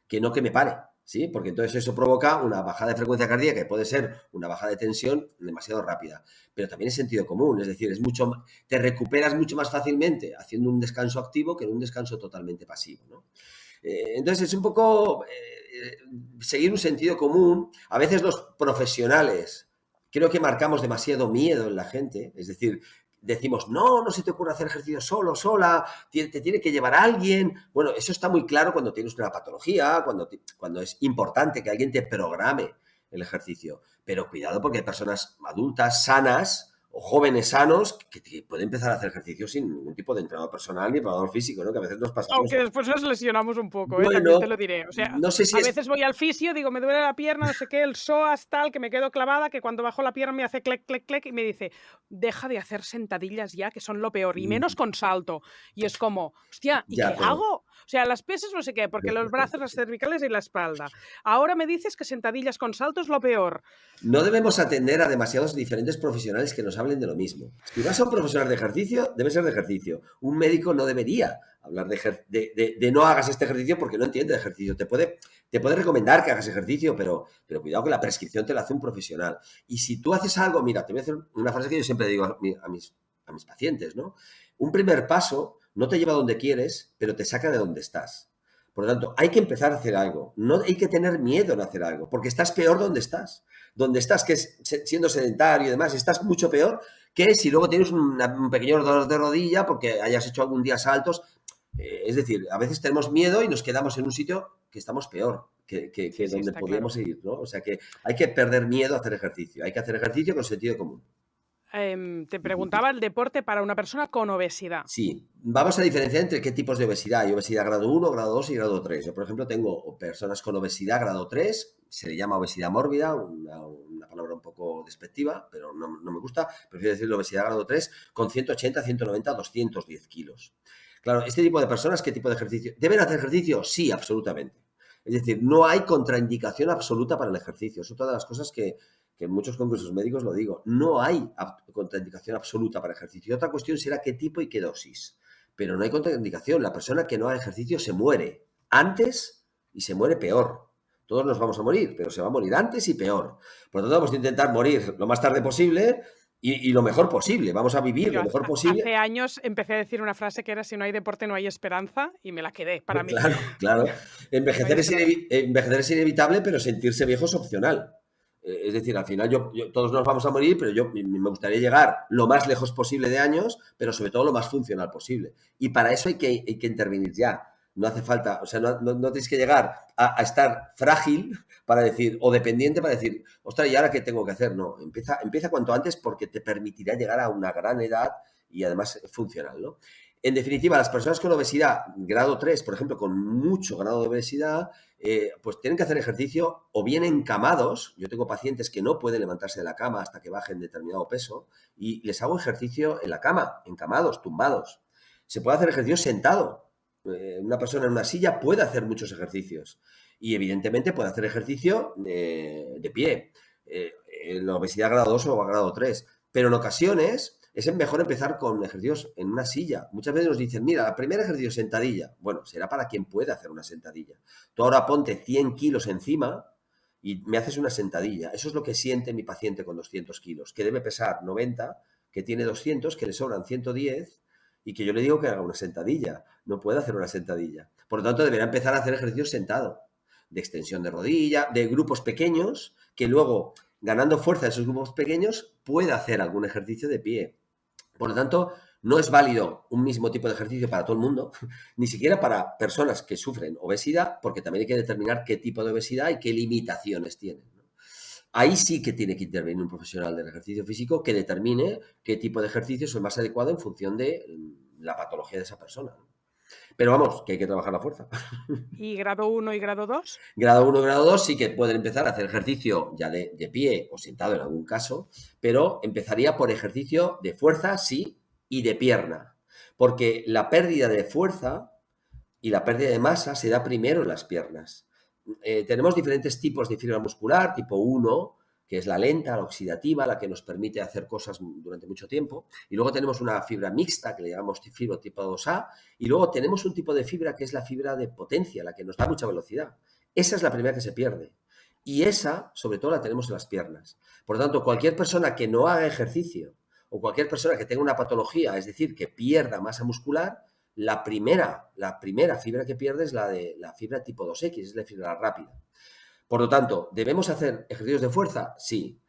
que no que me pare, ¿sí? Porque entonces eso provoca una bajada de frecuencia cardíaca, que puede ser una bajada de tensión demasiado rápida. Pero también es sentido común, es decir, te recuperas mucho más fácilmente haciendo un descanso activo que en un descanso totalmente pasivo, ¿no? Entonces es un poco seguir un sentido común. A veces los profesionales creo que marcamos demasiado miedo en la gente, es decir, decimos, no se te ocurre hacer ejercicio solo, sola, te tiene que llevar a alguien. Bueno, eso está muy claro cuando tienes una patología, cuando es importante que alguien te programe el ejercicio. Pero cuidado porque hay personas adultas, sanas, o jóvenes sanos que pueden empezar a hacer ejercicio sin ningún tipo de entrenador personal ni entrenador físico, ¿no? Que a veces nos pasamos. Aunque después nos lesionamos un poco, Bueno, también te lo diré. O sea, no sé si a veces voy al fisio, digo, me duele la pierna, no sé qué, el psoas tal, que me quedo clavada, que cuando bajo la pierna me hace clec, clec, clec, y me dice, deja de hacer sentadillas ya, que son lo peor, y menos con salto. Y es como, hostia, ¿y ya, qué hago? O sea, las pesas no sé qué, porque los brazos, las cervicales y la espalda. Ahora me dices que sentadillas con salto es lo peor. No debemos atender a demasiados diferentes profesionales que nos hablen de lo mismo. Si vas a un profesional de ejercicio, debe ser de ejercicio. Un médico no debería hablar de no hagas este ejercicio porque no entiende de ejercicio. Te puede recomendar que hagas ejercicio, pero cuidado que la prescripción te la hace un profesional. Y si tú haces algo, mira, te voy a hacer una frase que yo siempre digo a mis pacientes, ¿no? Un primer paso no te lleva a donde quieres, pero te saca de donde estás. Por lo tanto, hay que empezar a hacer algo. No hay que tener miedo en hacer algo, porque estás peor donde estás. Donde estás, que es siendo sedentario y demás, estás mucho peor que si luego tienes un pequeño dolor de rodilla porque hayas hecho algún día saltos. Es decir, a veces tenemos miedo y nos quedamos en un sitio que estamos peor que Sí, donde está podríamos claro. ir, ¿no? O sea que hay que perder miedo a hacer ejercicio. Hay que hacer ejercicio con sentido común. Te preguntaba el deporte para una persona con obesidad. Sí, vamos a diferenciar entre qué tipos de obesidad. Hay obesidad grado 1, grado 2 y grado 3. Yo, por ejemplo, tengo personas con obesidad grado 3, se le llama obesidad mórbida, una palabra un poco despectiva, pero no me gusta. Prefiero decir obesidad grado 3 con 180, 190, 210 kilos. Claro, este tipo de personas, ¿qué tipo de ejercicio? ¿Deben hacer ejercicio? Sí, absolutamente. Es decir, no hay contraindicación absoluta para el ejercicio. Es otra de las cosas que en muchos congresos médicos lo digo. No hay contraindicación absoluta para ejercicio. Y otra cuestión será qué tipo y qué dosis. Pero no hay contraindicación. La persona que no haga ejercicio se muere antes y se muere peor. Todos nos vamos a morir, pero se va a morir antes y peor. Por lo tanto, vamos a intentar morir lo más tarde posible y lo mejor posible. Vamos a vivir Yo lo mejor posible. hace años empecé a decir una frase que era si no hay deporte no hay esperanza y me la quedé para mí. Claro. No hay esperanza. Envejecer es inevitable, pero sentirse viejo es opcional. Es decir, al final todos nos vamos a morir, pero me gustaría llegar lo más lejos posible de años, pero sobre todo lo más funcional posible. Y para eso hay que intervenir ya. No hace falta, o sea, no tienes que llegar a estar frágil para decir, o dependiente para decir, ostras, ¿y ahora qué tengo que hacer? No, empieza cuanto antes porque te permitirá llegar a una gran edad y además funcional, ¿no? En definitiva, las personas con obesidad grado 3, por ejemplo, con mucho grado de obesidad, pues tienen que hacer ejercicio o bien encamados. Yo tengo pacientes que no pueden levantarse de la cama hasta que bajen determinado peso y les hago ejercicio en la cama, encamados, tumbados. Se puede hacer ejercicio sentado. Una persona en una silla puede hacer muchos ejercicios y evidentemente puede hacer ejercicio de pie, en la obesidad grado 2 o grado 3. Pero en ocasiones es mejor empezar con ejercicios en una silla. Muchas veces nos dicen, mira, el primer ejercicio sentadilla. Bueno, será para quien pueda hacer una sentadilla. Tú ahora ponte 100 kilos encima y me haces una sentadilla. Eso es lo que siente mi paciente con 200 kilos, que debe pesar 90, que tiene 200, que le sobran 110 y que yo le digo que haga una sentadilla. No puede hacer una sentadilla. Por lo tanto, deberá empezar a hacer ejercicios sentado, de extensión de rodilla, de grupos pequeños, que luego, ganando fuerza de esos grupos pequeños, pueda hacer algún ejercicio de pie. Por lo tanto, no es válido un mismo tipo de ejercicio para todo el mundo, ni siquiera para personas que sufren obesidad, porque también hay que determinar qué tipo de obesidad y qué limitaciones tienen. Ahí sí que tiene que intervenir un profesional del ejercicio físico que determine qué tipo de ejercicio es el más adecuado en función de la patología de esa persona. Pero vamos, que hay que trabajar la fuerza. ¿Y grado 1 y grado 2? Grado 1 y grado 2 sí que pueden empezar a hacer ejercicio ya de pie o sentado en algún caso, pero empezaría por ejercicio de fuerza, sí, y de pierna. Porque la pérdida de fuerza y la pérdida de masa se da primero en las piernas. Tenemos diferentes tipos de fibra muscular, tipo 1, que es la lenta, la oxidativa, la que nos permite hacer cosas durante mucho tiempo. Y luego tenemos una fibra mixta, que le llamamos fibra tipo 2A. Y luego tenemos un tipo de fibra que es la fibra de potencia, la que nos da mucha velocidad. Esa es la primera que se pierde. Y esa, sobre todo, la tenemos en las piernas. Por lo tanto, cualquier persona que no haga ejercicio o cualquier persona que tenga una patología, es decir, que pierda masa muscular, la primera fibra que pierde es la de la fibra tipo 2X, es la fibra rápida. Por lo tanto, ¿debemos hacer ejercicios de fuerza? Sí.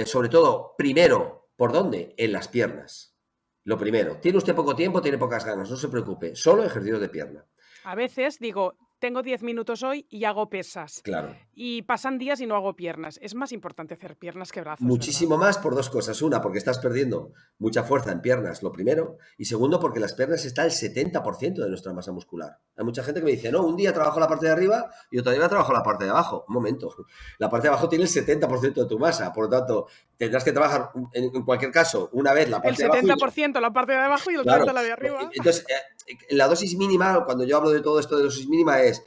Sobre todo, primero, ¿por dónde? En las piernas. Lo primero. ¿Tiene usted poco tiempo? ¿Tiene pocas ganas? No se preocupe. Solo ejercicios de pierna. A veces digo, tengo 10 minutos hoy y hago pesas. Claro. Y pasan días y no hago piernas. Es más importante hacer piernas que brazos, Muchísimo ¿verdad? más por dos cosas. Una, porque estás perdiendo mucha fuerza en piernas, lo primero. Y segundo, porque en las piernas está el 70% de nuestra masa muscular. Hay mucha gente que me dice, no, un día trabajo la parte de arriba y otro día trabajo la parte de abajo. Un momento. La parte de abajo tiene el 70% de tu masa. Por lo tanto, tendrás que trabajar, en cualquier caso, una vez la parte El de abajo. 70% la parte de abajo y el Claro. 30% la de arriba. Entonces, la dosis mínima, cuando yo hablo de todo esto de dosis mínima, es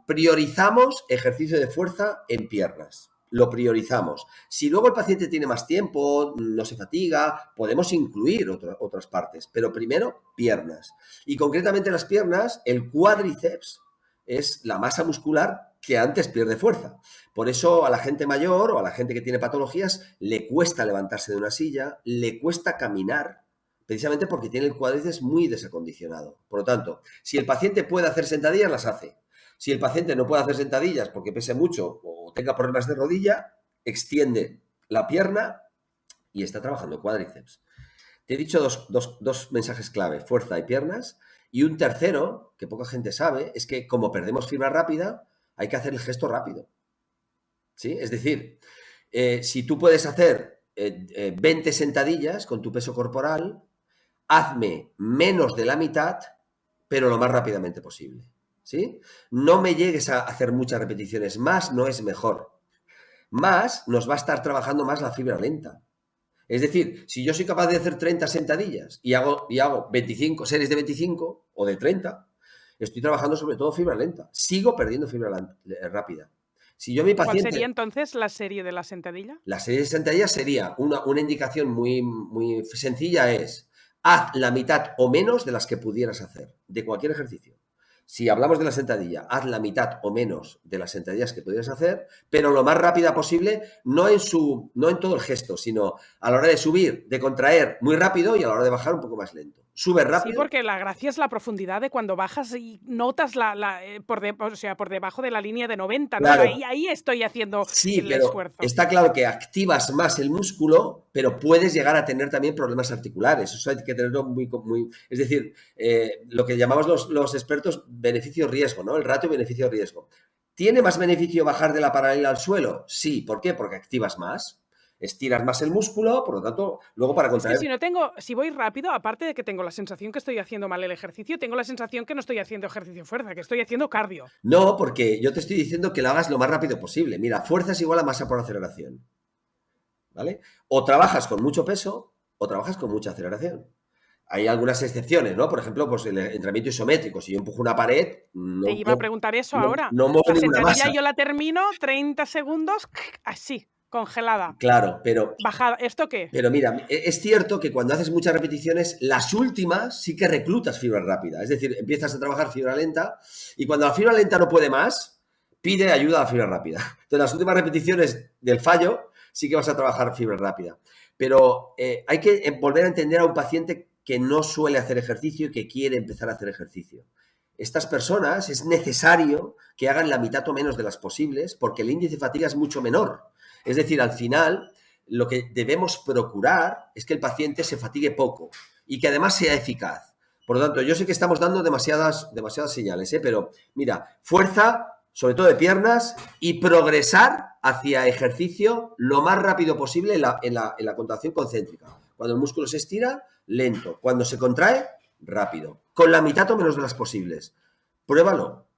priorizamos ejercicio de fuerza en piernas. Lo priorizamos. Si luego el paciente tiene más tiempo, no se fatiga, podemos incluir otras partes, pero primero piernas. Y concretamente las piernas, el cuádriceps es la masa muscular que antes pierde fuerza. Por eso a la gente mayor o a la gente que tiene patologías le cuesta levantarse de una silla, le cuesta caminar, precisamente porque tiene el cuádriceps muy desacondicionado. Por lo tanto, si el paciente puede hacer sentadillas, las hace. Si el paciente no puede hacer sentadillas porque pese mucho o tenga problemas de rodilla, extiende la pierna y está trabajando cuádriceps. Te he dicho dos mensajes clave, fuerza y piernas. Y un tercero, que poca gente sabe, es que como perdemos fibra rápida, hay que hacer el gesto rápido. ¿Sí? Es decir, si tú puedes hacer 20 sentadillas con tu peso corporal, hazme menos de la mitad, pero lo más rápidamente posible. ¿Sí? No me llegues a hacer muchas repeticiones. Más no es mejor. Más nos va a estar trabajando más la fibra lenta. Es decir, si yo soy capaz de hacer 30 sentadillas y hago 25 series de 25 o de 30, estoy trabajando sobre todo fibra lenta. Sigo perdiendo fibra rápida. Si yo mi paciente, ¿Cuál sería entonces la serie de la sentadilla? La serie de sentadillas sería una indicación muy, muy sencilla, es haz la mitad o menos de las que pudieras hacer, de cualquier ejercicio. Si hablamos de la sentadilla, haz la mitad o menos de las sentadillas que pudieras hacer, pero lo más rápida posible, no en todo el gesto, sino a la hora de subir, de contraer muy rápido y a la hora de bajar un poco más lento. Sube rápido. Sí, porque la gracia es la profundidad de cuando bajas y notas por debajo de la línea de 90, ¿no? Claro. Ahí estoy haciendo Sí, el pero esfuerzo. está claro que activas más el músculo, pero puedes llegar a tener también problemas articulares. Eso hay que tenerlo muy... Es decir, lo que llamamos los expertos beneficio-riesgo, ¿no? El ratio beneficio-riesgo. ¿Tiene más beneficio bajar de la paralela al suelo? Sí. ¿Por qué? Porque activas más. Estiras más el músculo, por lo tanto, luego para contraer... Es que si voy rápido, aparte de que tengo la sensación que estoy haciendo mal el ejercicio, tengo la sensación que no estoy haciendo ejercicio fuerza, que estoy haciendo cardio. No, porque yo te estoy diciendo que lo hagas lo más rápido posible. Mira, fuerza es igual a masa por aceleración. ¿Vale? O trabajas con mucho peso o trabajas con mucha aceleración. Hay algunas excepciones, ¿no? Por ejemplo, pues el entrenamiento isométrico. Si yo empujo una pared... Te iba a preguntar eso ahora. No muevo la ninguna sentadilla masa. yo la termino 30 segundos así, congelada. Claro, pero... Bajada. ¿Esto qué? Pero mira, es cierto que cuando haces muchas repeticiones, las últimas sí que reclutas fibra rápida. Es decir, empiezas a trabajar fibra lenta y cuando la fibra lenta no puede más, pide ayuda a la fibra rápida. Entonces, las últimas repeticiones del fallo sí que vas a trabajar fibra rápida. Pero hay que volver a entender a un paciente que no suele hacer ejercicio y que quiere empezar a hacer ejercicio. Estas personas es necesario que hagan la mitad o menos de las posibles porque el índice de fatiga es mucho menor. Es decir, al final, lo que debemos procurar es que el paciente se fatigue poco y que además sea eficaz. Por lo tanto, yo sé que estamos dando demasiadas señales, pero mira, fuerza, sobre todo de piernas, y progresar hacia ejercicio lo más rápido posible en la contracción concéntrica. Cuando el músculo se estira, lento. Cuando se contrae, rápido. con la mitad o menos de las posibles. Pruébalo.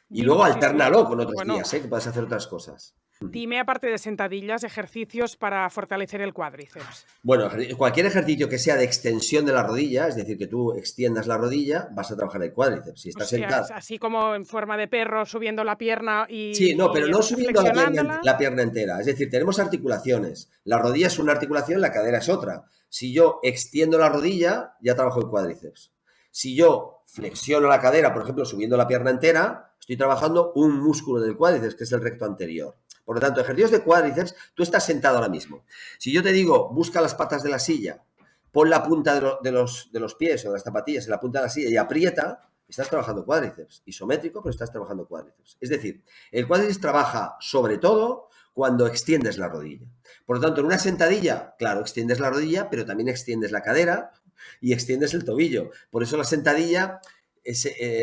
Y luego alternalo con otros días, que puedas hacer otras cosas. Dime, aparte de sentadillas, ejercicios para fortalecer el cuádriceps. Bueno, cualquier ejercicio que sea de extensión de la rodilla, es decir, que tú extiendas la rodilla, vas a trabajar el cuádriceps. Si estás sentado. Así como en forma de perro, subiendo la pierna y sí, no, pero no subiendo la pierna entera. Es decir, tenemos articulaciones. La rodilla es una articulación, la cadera es otra. Si yo extiendo la rodilla, ya trabajo el cuádriceps. Si yo flexiono la cadera, por ejemplo, subiendo la pierna entera, estoy trabajando un músculo del cuádriceps, que es el recto anterior. Por lo tanto, ejercicios de cuádriceps, tú estás sentado ahora mismo. Si yo te digo, busca las patas de la silla, pon la punta de los pies o de las zapatillas en la punta de la silla y aprieta, estás trabajando cuádriceps. Isométrico, pero estás trabajando cuádriceps. Es decir, el cuádriceps trabaja sobre todo cuando extiendes la rodilla. Por lo tanto, en una sentadilla, claro, extiendes la rodilla, pero también extiendes la cadera y extiendes el tobillo. Por eso la sentadilla...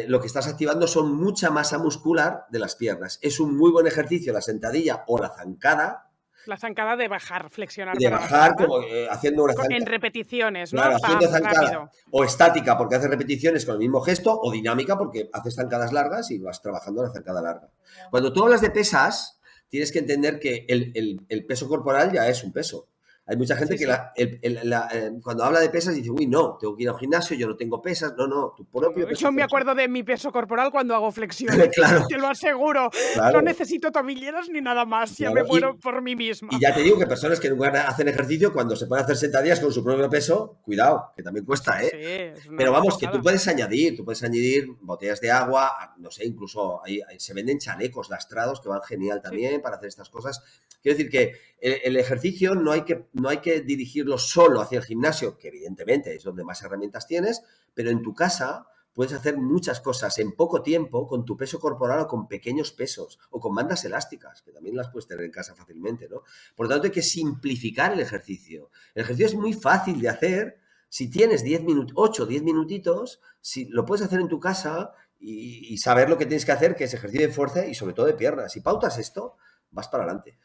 lo que estás activando son mucha masa muscular de las piernas. Es un muy buen ejercicio la sentadilla o la zancada. La zancada de bajar, flexionar. De bajar, como haciendo una zancada. En repeticiones, ¿no? Claro, haciendo zancada. Rápido. O estática, porque haces repeticiones con el mismo gesto, o dinámica, porque haces zancadas largas y vas trabajando la zancada larga. Cuando tú hablas de pesas, tienes que entender que el peso corporal ya es un peso. Hay mucha gente que cuando habla de pesas dice, uy, no, tengo que ir al gimnasio, yo no tengo pesas. No, tu propio peso. Yo me acuerdo de mi peso corporal cuando hago flexiones. Claro. Te lo aseguro. Claro. No necesito tobilleras ni nada más. Ya me muero por mí misma. Y ya te digo que personas que nunca hacen ejercicio, cuando se pueden hacer sentadillas con su propio peso, cuidado, que también cuesta, ¿eh? Sí, pero vamos, que tú puedes añadir botellas de agua, no sé, incluso se venden chalecos lastrados que van genial también para hacer estas cosas. Quiero decir que el ejercicio no hay que dirigirlo solo hacia el gimnasio, que evidentemente es donde más herramientas tienes, pero en tu casa puedes hacer muchas cosas en poco tiempo con tu peso corporal o con pequeños pesos o con bandas elásticas, que también las puedes tener en casa fácilmente, ¿no? Por lo tanto, hay que simplificar el ejercicio. El ejercicio es muy fácil de hacer. Si tienes 8 o 10 minutitos, si lo puedes hacer en tu casa y saber lo que tienes que hacer, que es ejercicio de fuerza y sobre todo de piernas. Si pautas esto, vas para adelante.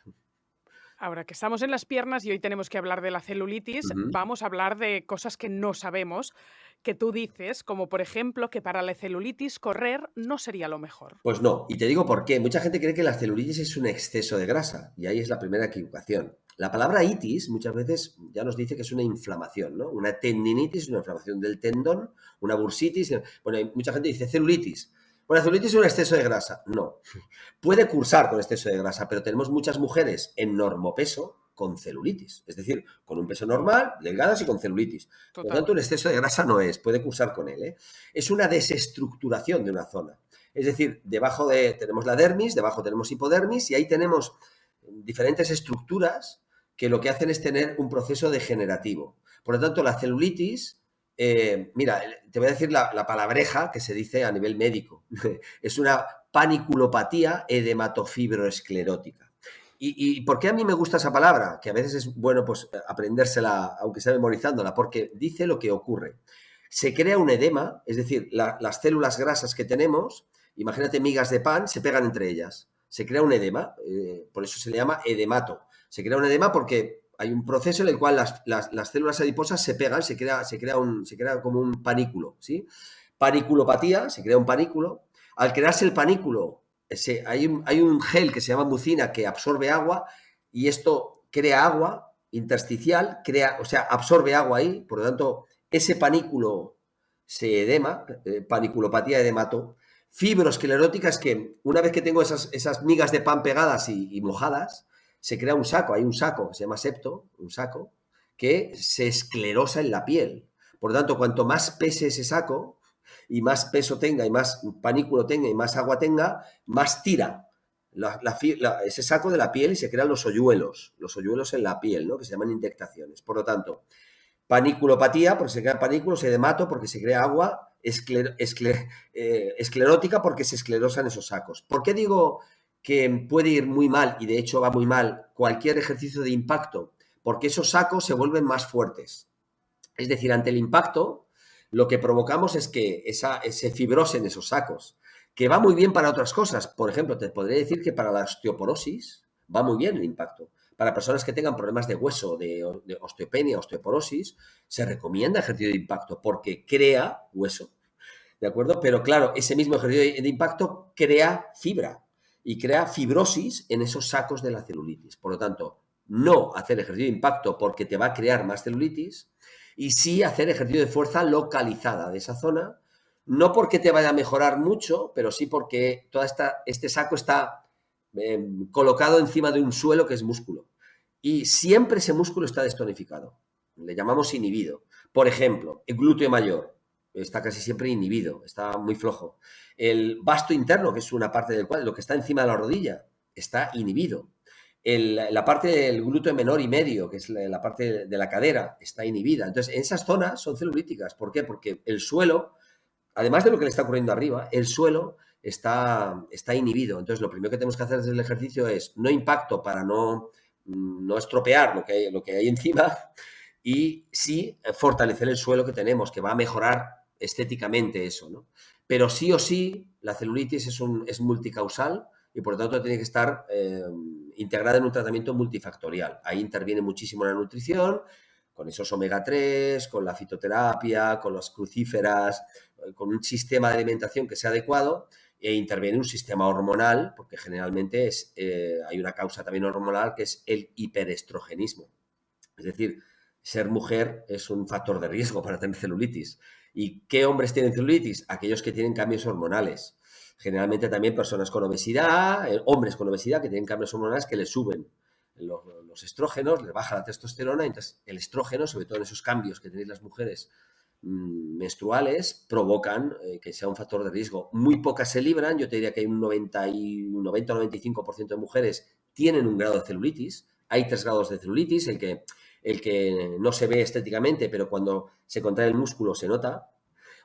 Ahora que estamos en las piernas y hoy tenemos que hablar de la celulitis, vamos a hablar de cosas que no sabemos, que tú dices, como por ejemplo que para la celulitis correr no sería lo mejor. Pues no, y te digo por qué. Mucha gente cree que la celulitis es un exceso de grasa y ahí es la primera equivocación. La palabra itis muchas veces ya nos dice que es una inflamación, ¿no? Una tendinitis, una inflamación del tendón, una bursitis. Bueno, mucha gente dice celulitis. Bueno, la celulitis es un exceso de grasa. No. Puede cursar con exceso de grasa, pero tenemos muchas mujeres en normopeso con celulitis. Es decir, con un peso normal, delgadas y con celulitis. Total. Por lo tanto, un exceso de grasa no es. Puede cursar con él, ¿eh? Es una desestructuración de una zona. Es decir, debajo tenemos la dermis, debajo tenemos hipodermis y ahí tenemos diferentes estructuras que lo que hacen es tener un proceso degenerativo. Por lo tanto, la celulitis... mira, te voy a decir la palabreja que se dice a nivel médico. Es una paniculopatía edematofibroesclerótica. ¿Y por qué a mí me gusta esa palabra? Que a veces es bueno pues aprendérsela, aunque sea memorizándola, porque dice lo que ocurre. Se crea un edema, es decir, las células grasas que tenemos, imagínate migas de pan, se pegan entre ellas. Se crea un edema, por eso se le llama edemato. Se crea un edema porque hay un proceso en el cual las células adiposas se pegan, se crea como un panículo, ¿sí? Paniculopatía, se crea un panículo. Al crearse el panículo, hay un gel que se llama mucina que absorbe agua y esto crea agua intersticial, absorbe agua ahí, por lo tanto, ese panículo se edema, paniculopatía edemato. Fibroesclerótica es que una vez que tengo esas migas de pan pegadas y mojadas, se crea un saco, hay un saco, se llama septo, un saco, que se esclerosa en la piel. Por lo tanto, cuanto más pese ese saco y más peso tenga y más panículo tenga y más agua tenga, más tira ese saco de la piel y se crean los hoyuelos en la piel, ¿no? Que se llaman indectaciones. Por lo tanto, paniculopatía, porque se crea panículos, edemato, porque se crea agua, esclerótica, porque se esclerosan esos sacos. ¿Por qué digo que puede ir muy mal, y de hecho va muy mal, cualquier ejercicio de impacto? Porque esos sacos se vuelven más fuertes. Es decir, ante el impacto, lo que provocamos es que se fibrosen esos sacos, que va muy bien para otras cosas. Por ejemplo, te podría decir que para la osteoporosis va muy bien el impacto. Para personas que tengan problemas de hueso, de osteopenia, osteoporosis, se recomienda ejercicio de impacto porque crea hueso. ¿de acuerdo? Pero claro, ese mismo ejercicio de impacto crea fibra y crea fibrosis en esos sacos de la celulitis. Por lo tanto, no hacer ejercicio de impacto porque te va a crear más celulitis y sí hacer ejercicio de fuerza localizada de esa zona, no porque te vaya a mejorar mucho, pero sí porque este saco está colocado encima de un suelo que es músculo. Y siempre ese músculo está destonificado. Le llamamos inhibido. Por ejemplo, el glúteo mayor está casi siempre inhibido, está muy flojo. El vasto interno, que es una parte del cual, lo que está encima de la rodilla, está inhibido. La parte del glúteo menor y medio, que es la parte de la cadera, está inhibida. Entonces, esas zonas son celulíticas. ¿Por qué? Porque el suelo, además de lo que le está ocurriendo arriba, el suelo está inhibido. Entonces, lo primero que tenemos que hacer desde el ejercicio es no impacto para no estropear lo que hay encima y sí fortalecer el suelo que tenemos, que va a mejorar estéticamente eso, ¿no? Pero sí o sí, la celulitis es multicausal y por lo tanto tiene que estar integrada en un tratamiento multifactorial. Ahí interviene muchísimo la nutrición, con esos omega 3, con la fitoterapia, con las crucíferas, con un sistema de alimentación que sea adecuado e interviene un sistema hormonal, porque generalmente hay una causa también hormonal que es el hiperestrogenismo. Es decir, ser mujer es un factor de riesgo para tener celulitis. ¿Y qué hombres tienen celulitis? Aquellos que tienen cambios hormonales. Generalmente también personas con obesidad, hombres con obesidad que tienen cambios hormonales que les suben los estrógenos, les baja la testosterona, entonces el estrógeno, sobre todo en esos cambios que tenéis las mujeres menstruales, provocan que sea un factor de riesgo. Muy pocas se libran, yo te diría que hay un 90 o 95% de mujeres tienen un grado de celulitis, hay 3 grados de celulitis, el que no se ve estéticamente, pero cuando se contrae el músculo se nota.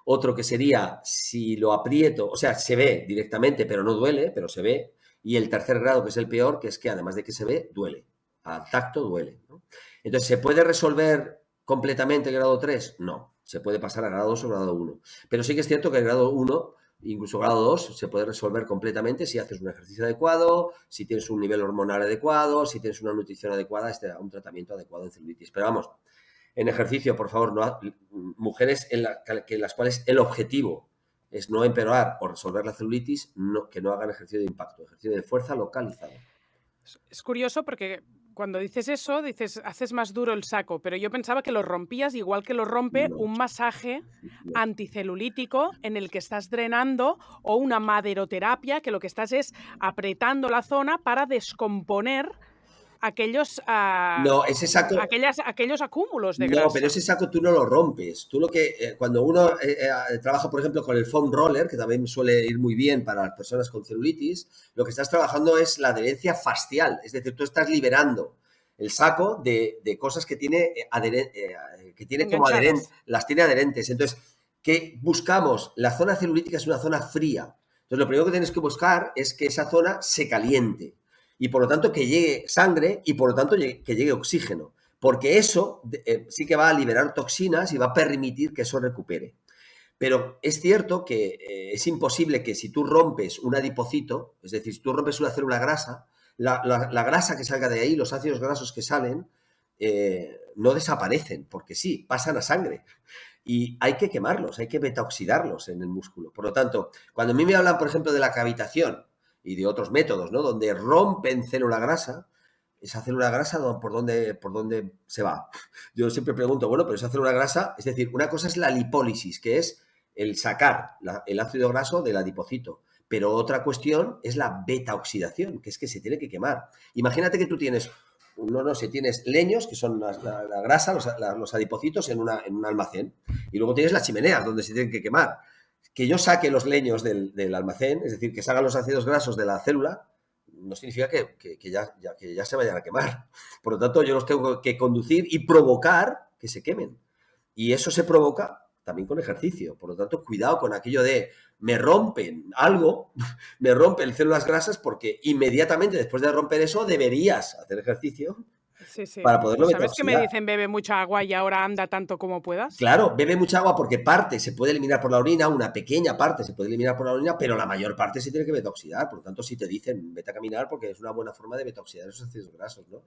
Otro que sería, si lo aprieto, o sea, se ve directamente, pero no duele, pero se ve. Y el tercer grado, que es el peor, que es que además de que se ve, duele. Al tacto duele, ¿no? Entonces, ¿se puede resolver completamente el grado 3? No. Se puede pasar a grado 2 o grado 1. Pero sí que es cierto que el grado 1, incluso grado 2, se puede resolver completamente si haces un ejercicio adecuado, si tienes un nivel hormonal adecuado, si tienes una nutrición adecuada, un tratamiento adecuado en celulitis. Pero vamos, en ejercicio, por favor, no, mujeres en las cuales el objetivo es no empeorar o resolver la celulitis, que no hagan ejercicio de impacto, ejercicio de fuerza localizado. Es curioso porque cuando dices eso, dices, haces más duro el saco, pero yo pensaba que lo rompías igual que lo rompe No, un masaje no. anticelulítico en el que estás drenando o una maderoterapia que lo que estás es apretando la zona para descomponer aquellos, No, ese saco, aquellos acúmulos de no, pero grasa. ese saco tú no lo rompes. Tú cuando uno trabaja, por ejemplo, con el foam roller, que también suele ir muy bien para las personas con celulitis, lo que estás trabajando es la adherencia fascial. Es decir, tú estás liberando el saco de cosas que tiene, que tiene como adherentes, Enganchadas. las tiene adherentes. Entonces, ¿qué buscamos? La zona celulítica es una zona fría. Entonces, lo primero que tienes que buscar es que esa zona se caliente y, por lo tanto, que llegue sangre y, por lo tanto, que llegue oxígeno. Porque eso sí que va a liberar toxinas y va a permitir que eso recupere. Pero es cierto que es imposible que si tú rompes un adipocito, es decir, si tú rompes una célula grasa, la grasa que salga de ahí, los ácidos grasos que salen, no desaparecen, porque sí, pasan a sangre. Y hay que quemarlos, hay que beta-oxidarlos en el músculo. Por lo tanto, cuando a mí me hablan, por ejemplo, de la cavitación y de otros métodos, ¿no? Donde rompen célula grasa, esa célula grasa, ¿por dónde se va? Yo siempre pregunto, bueno, pero esa célula grasa, es decir, una cosa es la lipólisis, que es el sacar el ácido graso del adipocito, pero otra cuestión es la beta-oxidación, que es que se tiene que quemar. Imagínate que tú tienes, no sé, tienes leños, que son la grasa, los adipocitos en un almacén, y luego tienes las chimeneas, donde se tienen que quemar. Que yo saque los leños del almacén, es decir, que salgan los ácidos grasos de la célula, no significa que ya se vayan a quemar. Por lo tanto, yo los tengo que conducir y provocar que se quemen. Y eso se provoca también con ejercicio. Por lo tanto, cuidado con aquello de me rompen algo, me rompen células grasas, porque inmediatamente después de romper eso deberías hacer ejercicio Sí, sí. para poderlo ¿Sabes que me beta-oxidar. dicen bebe mucha agua y ahora anda tanto como puedas? Claro, bebe mucha agua porque parte se puede eliminar por la orina, una pequeña parte se puede eliminar por la orina, pero la mayor parte se tiene que beta-oxidar. Por lo tanto, si te dicen vete a caminar porque es una buena forma de beta-oxidar esos ácidos grasos, ¿no?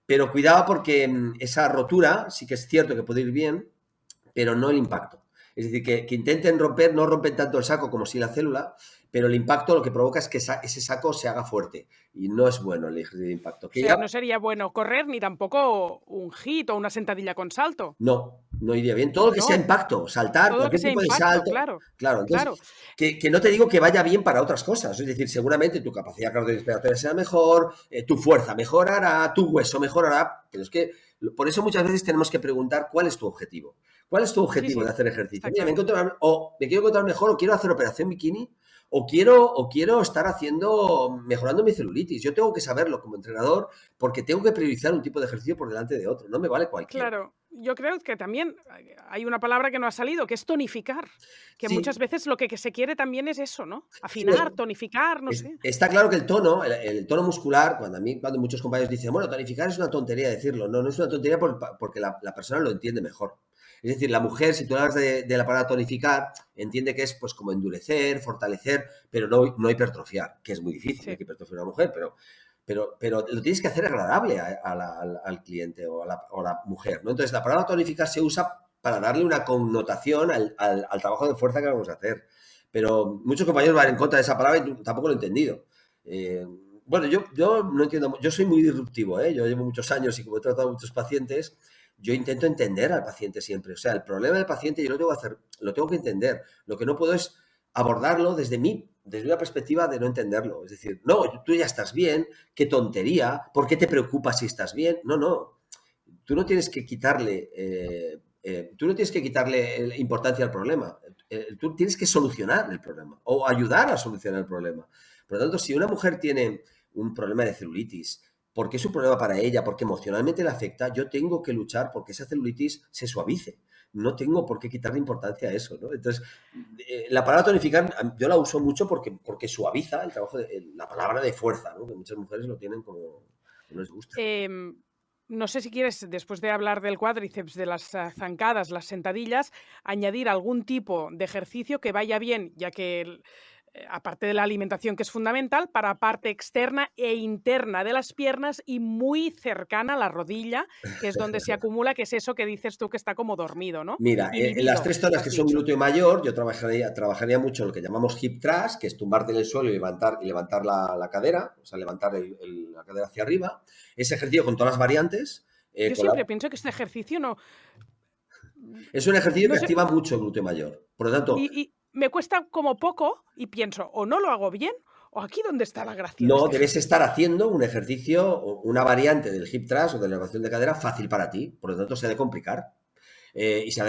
Pero cuidado porque esa rotura sí que es cierto que puede ir bien, pero no el impacto. Es decir, que intenten romper, no rompen tanto el saco como si la célula, pero el impacto lo que provoca es que ese saco se haga fuerte y no es bueno el ejercicio de impacto. O sea, no sería bueno correr ni tampoco un hit o una sentadilla con salto. No iría bien. Todo lo que sea No, impacto, saltar, todo lo que cualquier sea tipo de impacto, salto. claro, Claro, entonces, claro. que no te digo que vaya bien para otras cosas. Es decir, seguramente tu capacidad cardiorrespiratoria sea mejor, tu fuerza mejorará, tu hueso mejorará, pero es que por eso muchas veces tenemos que preguntar cuál es tu objetivo. ¿Cuál es tu Sí, objetivo sí, de hacer ejercicio? está Mira, claro. me quiero encontrar mejor, o quiero hacer operación bikini, o quiero estar mejorando mi celulitis. Yo tengo que saberlo como entrenador porque tengo que priorizar un tipo de ejercicio por delante de otro. No me vale cualquiera. Claro, yo creo que también hay una palabra que no ha salido, que es tonificar, que muchas Sí, veces lo que se quiere también es eso, ¿no? sí, Afinar, tonificar, no sé. está claro que el tono muscular, cuando muchos compañeros dicen, bueno, tonificar es una tontería decirlo. No, no es una tontería porque la persona lo entiende mejor. Es decir, la mujer, si tú hablas de la palabra tonificar, entiende que es pues como endurecer, fortalecer, pero no hipertrofiar, que es muy difícil, hay Sí, que hipertrofiar a una mujer, pero lo tienes que hacer agradable al cliente o a la mujer, ¿no? Entonces, la palabra tonificar se usa para darle una connotación al trabajo de fuerza que vamos a hacer. Pero muchos compañeros van en contra de esa palabra y tampoco lo he entendido. Eh, bueno, yo no entiendo, yo soy muy disruptivo, ¿eh? Yo llevo muchos años y como he tratado a muchos pacientes, yo intento entender al paciente siempre. O sea, el problema del paciente yo lo tengo que entender. Lo que no puedo es abordarlo desde una perspectiva de no entenderlo. Es decir, no, tú ya estás bien, qué tontería, ¿por qué te preocupas si estás bien? No, no. Tú no tienes que quitarle importancia al problema. Tú tienes que solucionar el problema o ayudar a solucionar el problema. Por lo tanto, si una mujer tiene un problema de celulitis, porque es un problema para ella, porque emocionalmente le afecta, yo tengo que luchar porque esa celulitis se suavice. No tengo por qué quitarle importancia a eso, ¿no? Entonces, la palabra tonificar yo la uso mucho porque suaviza el trabajo, la palabra de fuerza, ¿no? Que muchas mujeres lo tienen como que no les gusta. Em, no sé si quieres, después de hablar del cuádriceps, de las zancadas, las sentadillas, añadir algún tipo de ejercicio que vaya bien, ya que aparte de la alimentación, que es fundamental, para parte externa e interna de las piernas y muy cercana a la rodilla, que es donde se acumula, que es eso que dices tú que está como dormido, ¿no? Mira, en las Inhibido, tres zonas has que son dicho. glúteo mayor, yo trabajaría mucho lo que llamamos hip thrust, que es tumbarte en el suelo y levantar la cadera, o sea, levantar la cadera hacia arriba. Ese ejercicio con todas las variantes. Yo siempre pienso que este ejercicio no, Es un ejercicio no que sé, activa mucho el glúteo mayor. Por lo tanto, y me cuesta como poco y pienso, o no lo hago bien, o aquí dónde está la gracia de no este debes ejercicio. estar haciendo un ejercicio o una variante del hip thrust o de la elevación de cadera fácil para ti. Por lo tanto, se ha de complicar. Y se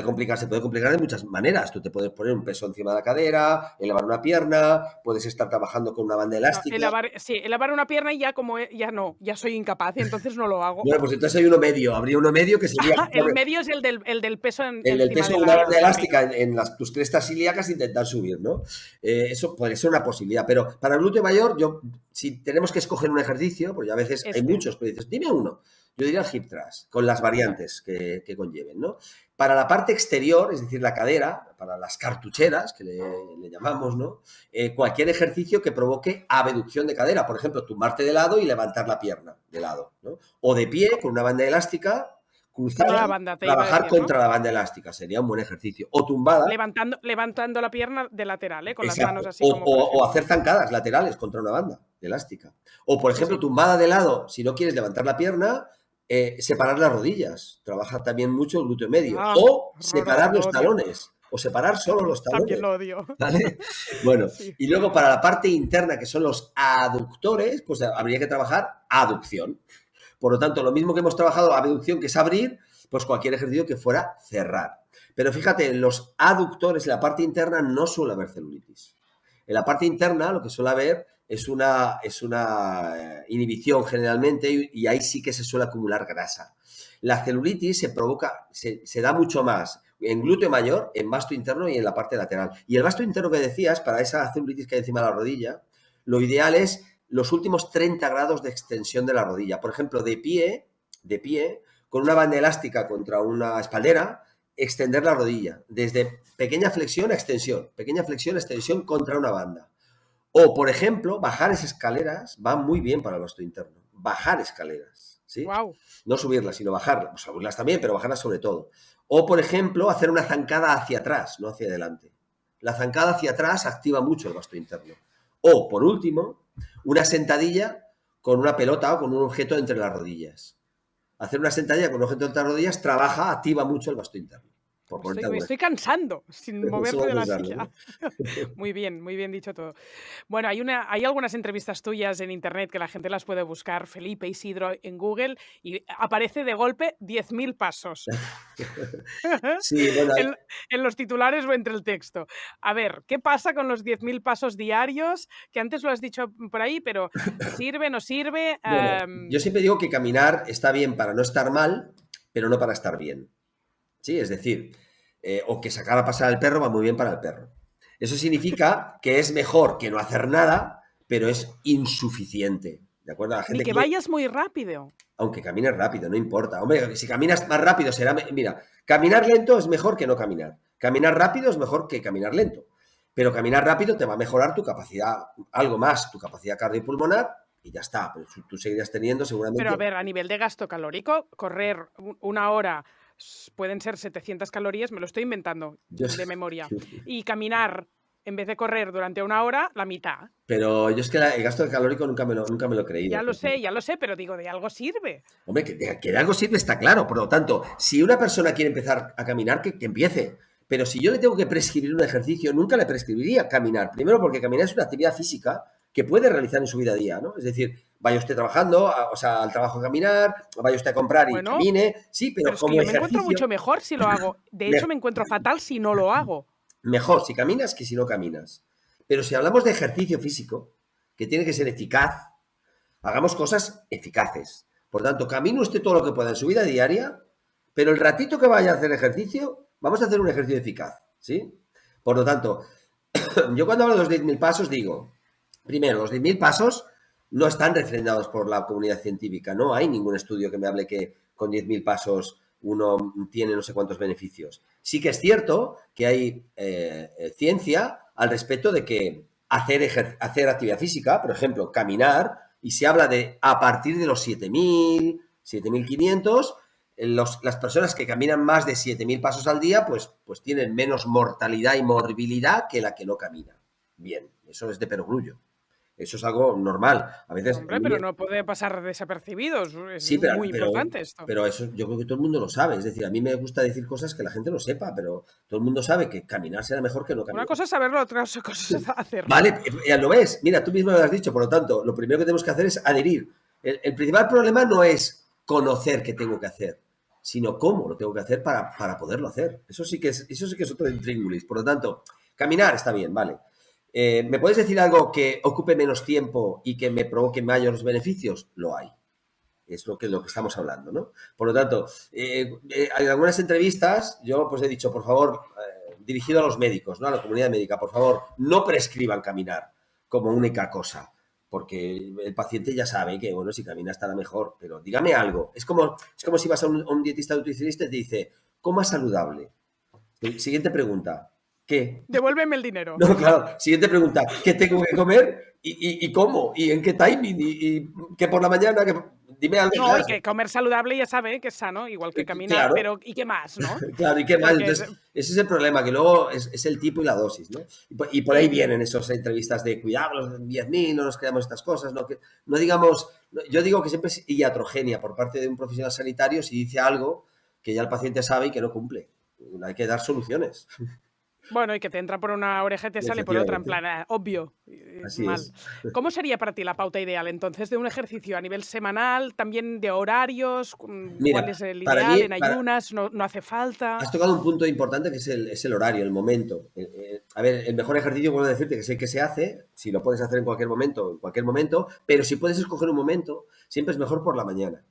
puede complicar de muchas maneras. Tú te puedes poner un peso encima de la cadera, elevar una pierna, puedes estar trabajando con una banda No, elástica. sí, elevar una pierna y ya como ya no, ya soy incapaz y entonces no lo hago. Bueno, pues entonces hay uno medio. Habría uno medio que sería El medio es el del peso el encima peso de de una banda la barriga. elástica en tus crestas ilíacas e intentar subir, ¿no? Eso podría ser una posibilidad. Pero para el glúteo mayor, si tenemos que escoger un ejercicio, porque a veces hay Este, muchos, pero dices, dime uno. Yo diría el hip thrust, con las variantes que conlleven, ¿no? Para la parte exterior, es decir, la cadera, para las cartucheras, que le llamamos, ¿no? Cualquier ejercicio que provoque abducción de cadera. Por ejemplo, tumbarte de lado y levantar la pierna de lado, ¿no? O de pie, con una banda elástica, con cruzada, una banda, te iba a trabajar decir, ¿no? contra la banda elástica. Sería un buen ejercicio. O tumbada, Levantando la pierna de lateral, con las exacto. manos así O, como por o ejemplo. hacer zancadas laterales contra una banda elástica. O, por Sí, ejemplo, sí. tumbada de lado, si no quieres levantar la pierna, separar las rodillas. Trabaja también mucho el glúteo medio. Ah, O horroroso, separar lo los odio. talones. O separar solo los También talones. lo odio. ¿Vale? Bueno, Sí. y luego para la parte interna, que son los aductores, pues habría que trabajar aducción. Por lo tanto, lo mismo que hemos trabajado abducción, que es abrir, pues cualquier ejercicio que fuera cerrar. Pero fíjate, en los aductores, en la parte interna, no suele haber celulitis. En la parte interna lo que suele haber es una inhibición generalmente y ahí sí que se suele acumular grasa. La celulitis se da mucho más en glúteo mayor, en vasto interno y en la parte lateral. Y el vasto interno que decías, para esa celulitis que hay encima de la rodilla, lo ideal es los últimos 30 grados de extensión de la rodilla. Por ejemplo, de pie, con una banda elástica contra una espaldera, extender la rodilla, desde pequeña flexión a extensión contra una banda. O, por ejemplo, bajar esas escaleras va muy bien para el vasto interno. Bajar escaleras, ¿sí? Wow. No subirlas, sino bajarlas. Pues subirlas también, pero bajarlas sobre todo. O, por ejemplo, hacer una zancada hacia atrás, no hacia adelante. La zancada hacia atrás activa mucho el vasto interno. O, por último, una sentadilla con una pelota o con un objeto entre las rodillas. Hacer una sentadilla con un objeto entre las rodillas activa mucho el vasto interno. Me estoy cansando sin moverme de la silla. ¿No? Muy bien dicho todo. Bueno, hay algunas entrevistas tuyas en internet que la gente las puede buscar, Felipe Isidro, en Google, y aparece de golpe 10.000 pasos. Sí, bueno, en los titulares o entre el texto. A ver, ¿qué pasa con los 10.000 pasos diarios? Que antes lo has dicho por ahí, pero ¿sirve, no sirve? Bueno, yo siempre digo que caminar está bien para no estar mal, pero no para estar bien. Sí, es decir, o que sacar a pasar al perro va muy bien para el perro. Eso significa que es mejor que no hacer nada, pero es insuficiente. ¿De acuerdo? La gente Ni que vayas muy rápido. Aunque camines rápido, no importa. Hombre, si caminas más rápido será... Mira, caminar lento es mejor que no caminar. Caminar rápido es mejor que caminar lento. Pero caminar rápido te va a mejorar tu capacidad, algo más, tu capacidad cardiopulmonar y ya está. Pero tú seguirías teniendo seguramente... Pero a ver, a nivel de gasto calórico, correr una hora pueden ser 700 calorías, me lo estoy inventando de memoria. Y caminar, en vez de correr durante una hora, la mitad. Pero yo es que el gasto calórico nunca me lo he creído. Ya lo sé, pero digo, de algo sirve. Hombre, que de algo sirve está claro. Por lo tanto, si una persona quiere empezar a caminar, que empiece. Pero si yo le tengo que prescribir un ejercicio, nunca le prescribiría caminar. Primero porque caminar es una actividad física que puede realizar en su vida a día, ¿no? Es decir, vaya usted trabajando, o sea, al trabajo a caminar, vaya usted a comprar y camine. Sí, pero como es que yo me encuentro mucho mejor si lo hago. De hecho, me encuentro fatal si no lo hago. Mejor si caminas que si no caminas. Pero si hablamos de ejercicio físico, que tiene que ser eficaz, hagamos cosas eficaces. Por tanto, camine usted todo lo que pueda en su vida diaria, pero el ratito que vaya a hacer ejercicio, vamos a hacer un ejercicio eficaz, ¿sí? Por lo tanto, yo cuando hablo de los 10.000 pasos digo, primero, los 10.000 pasos no están refrendados por la comunidad científica. No hay ningún estudio que me hable que con 10.000 pasos uno tiene no sé cuántos beneficios. Sí que es cierto que hay ciencia al respecto de que hacer actividad física, por ejemplo, caminar, y se habla de a partir de los 7.000, 7.500, las personas que caminan más de 7.000 pasos al día, pues tienen menos mortalidad y morbilidad que la que no camina. Bien, eso es de perogrullo. Eso es algo normal. A veces, hombre, pero no puede pasar desapercibido. Es sí, muy importante esto. Pero eso yo creo que todo el mundo lo sabe. Es decir, a mí me gusta decir cosas que la gente no sepa, pero todo el mundo sabe que caminar será mejor que no caminar. Una cosa es saberlo, otra cosa es hacerlo. Vale, ya lo ves. Mira, tú mismo lo has dicho. Por lo tanto, lo primero que tenemos que hacer es adherir. El principal problema no es conocer qué tengo que hacer, sino cómo lo tengo que hacer para poderlo hacer. Eso sí que es otro intríngulis. Por lo tanto, caminar está bien, vale. ¿Me puedes decir algo que ocupe menos tiempo y que me provoque mayores beneficios? Lo hay. Es lo que estamos hablando, ¿no? Por lo tanto, en algunas entrevistas yo pues he dicho, por favor, dirigido a los médicos, ¿no? A la comunidad médica, por favor, no prescriban caminar como única cosa, porque el paciente ya sabe que, bueno, si camina estará mejor, pero dígame algo. Es como si vas a un dietista nutricionista y te dice, coma saludable. Siguiente pregunta. ¿Qué? Devuélveme el dinero. No, claro. Siguiente pregunta. ¿Qué tengo que comer? ¿Y cómo? ¿Y en qué timing? ¿Y qué por la mañana? Dime algo. No, y que comer saludable ya sabe que es sano, igual que caminar, claro. Pero ¿y qué más, no? Claro, ¿y qué más? Entonces, ese es el problema, que luego es el tipo y la dosis, ¿no? Y por ahí vienen esas entrevistas de cuidado, los 10.000, no nos creamos estas cosas, no, no digamos... Yo digo que siempre es iatrogenia por parte de un profesional sanitario si dice algo que ya el paciente sabe y que no cumple. Hay que dar soluciones. Bueno, y que te entra por una oreja y te sale por otra, en plan, obvio. Así mal. es. ¿Cómo sería para ti la pauta ideal, entonces, de un ejercicio a nivel semanal, también de horarios? Mira, ¿cuál es el ideal? ¿En ayunas? ¿No hace falta? Has tocado un punto importante que es el horario, el momento. A ver, el mejor ejercicio, puedo decirte que es el que se hace, si lo puedes hacer en cualquier momento, pero si puedes escoger un momento, siempre es mejor por la mañana.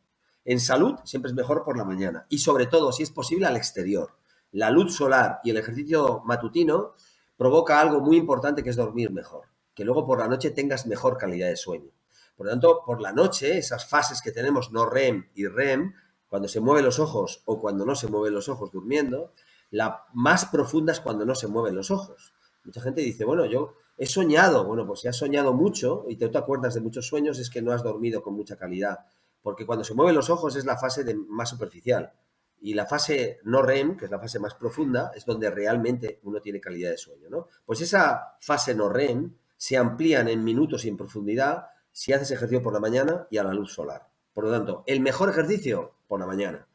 En salud, siempre es mejor por la mañana. Y sobre todo, si es posible, al exterior. La luz solar y el ejercicio matutino provoca algo muy importante que es dormir mejor, que luego por la noche tengas mejor calidad de sueño. Por lo tanto, por la noche, esas fases que tenemos no REM y REM, cuando se mueven los ojos o cuando no se mueven los ojos durmiendo, la más profunda es cuando no se mueven los ojos. Mucha gente dice, bueno, yo he soñado. Bueno, pues si has soñado mucho y te acuerdas de muchos sueños es que no has dormido con mucha calidad, porque cuando se mueven los ojos es la fase más superficial. Y la fase no REM, que es la fase más profunda, es donde realmente uno tiene calidad de sueño, ¿no? Pues esa fase no REM se amplían en minutos y en profundidad si haces ejercicio por la mañana y a la luz solar. Por lo tanto, el mejor ejercicio por la mañana.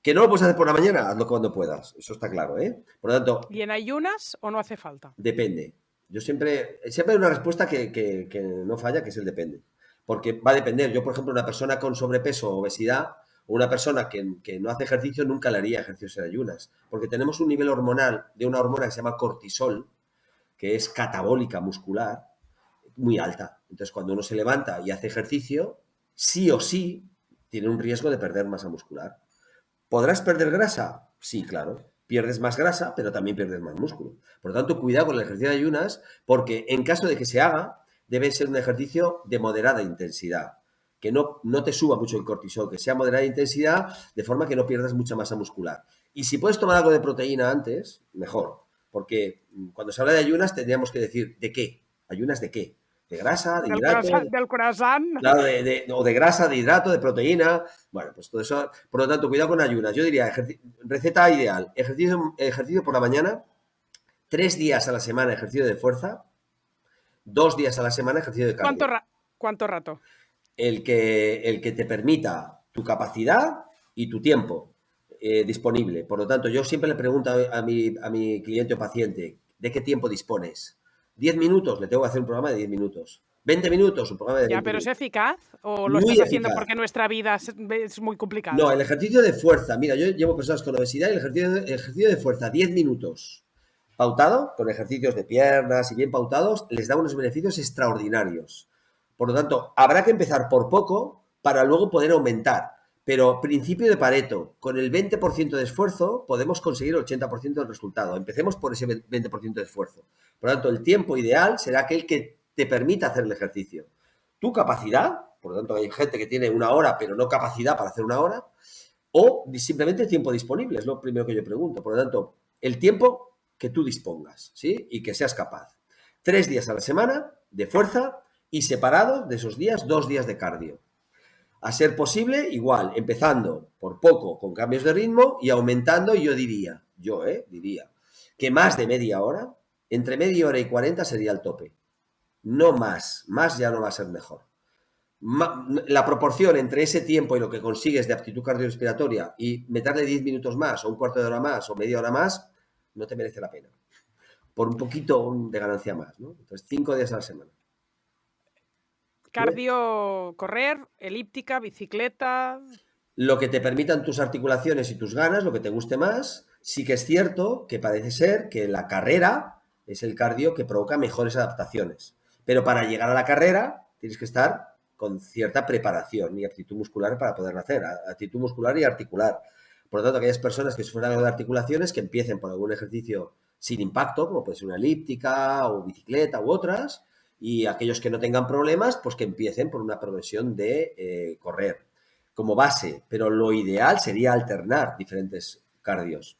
Que no lo puedes hacer por la mañana, hazlo cuando puedas. Eso está claro, ¿eh? Por lo tanto... ¿Y en ayunas o no hace falta? Depende. Yo siempre hay una respuesta que no falla, que es el depende. Porque va a depender. Yo, por ejemplo, una persona con sobrepeso o obesidad, o una persona que no hace ejercicio, nunca le haría ejercicios en ayunas. Porque tenemos un nivel hormonal de una hormona que se llama cortisol, que es catabólica muscular, muy alta. Entonces, cuando uno se levanta y hace ejercicio, sí o sí tiene un riesgo de perder masa muscular. ¿Podrás perder grasa? Sí, claro. Pierdes más grasa, pero también pierdes más músculo. Por lo tanto, cuidado con el ejercicio de ayunas, porque en caso de que se haga, debe ser un ejercicio de moderada intensidad. Que no te suba mucho el cortisol, que sea moderada intensidad, de forma que no pierdas mucha masa muscular. Y si puedes tomar algo de proteína antes, mejor. Porque cuando se habla de ayunas, tendríamos que decir, ¿de qué? ¿Ayunas de qué? ¿De grasa? ¿De hidrato? Del croissant. Claro, o de grasa, de hidrato, de proteína. Bueno, pues todo eso. Por lo tanto, cuidado con ayunas. Yo diría, receta ideal, ejercicio por la mañana, 3 días a la semana ejercicio de fuerza, 2 días a la semana ejercicio de cardio. ¿Cuánto rato? El que te permita tu capacidad y tu tiempo disponible. Por lo tanto, yo siempre le pregunto a mi cliente o paciente, ¿de qué tiempo dispones? 10 minutos, le tengo que hacer un programa de 10 minutos. 20 minutos, un programa de 20 Ya, pero minutos. ¿es eficaz o lo Muy estás haciendo eficaz. porque nuestra vida es muy complicada? No, el ejercicio de fuerza. Mira, yo llevo personas con obesidad y el ejercicio de fuerza, 10 minutos, pautado, con ejercicios de piernas y bien pautados, les da unos beneficios extraordinarios. Por lo tanto, habrá que empezar por poco para luego poder aumentar. Pero principio de Pareto, con el 20% de esfuerzo podemos conseguir el 80% del resultado. Empecemos por ese 20% de esfuerzo. Por lo tanto, el tiempo ideal será aquel que te permita hacer el ejercicio. Tu capacidad, por lo tanto, hay gente que tiene 1 hora, pero no capacidad para hacer 1 hora, o simplemente el tiempo disponible, es lo primero que yo pregunto. Por lo tanto, el tiempo que tú dispongas, ¿sí? Y que seas capaz. 3 días a la semana de fuerza y separado de esos días, 2 días de cardio. A ser posible, igual, empezando por poco, con cambios de ritmo y aumentando, yo diría, que más de media hora, entre media hora y 40 sería el tope. No más, más ya no va a ser mejor. La proporción entre ese tiempo y lo que consigues de aptitud cardiorrespiratoria y meterle 10 minutos más o un cuarto de hora más o media hora más, no te merece la pena. Por un poquito de ganancia más, ¿no? Entonces, 5 días a la semana. Cardio, correr, elíptica, bicicleta. Lo que te permitan tus articulaciones y tus ganas, lo que te guste más. Sí que es cierto que parece ser que la carrera es el cardio que provoca mejores adaptaciones. Pero para llegar a la carrera tienes que estar con cierta preparación y aptitud muscular para poderlo hacer, aptitud muscular y articular. Por lo tanto, aquellas personas que sufren algo de articulaciones, que empiecen por algún ejercicio sin impacto, como puede ser una elíptica o bicicleta u otras, y aquellos que no tengan problemas, pues que empiecen por una progresión de correr como base, pero lo ideal sería alternar diferentes cardios,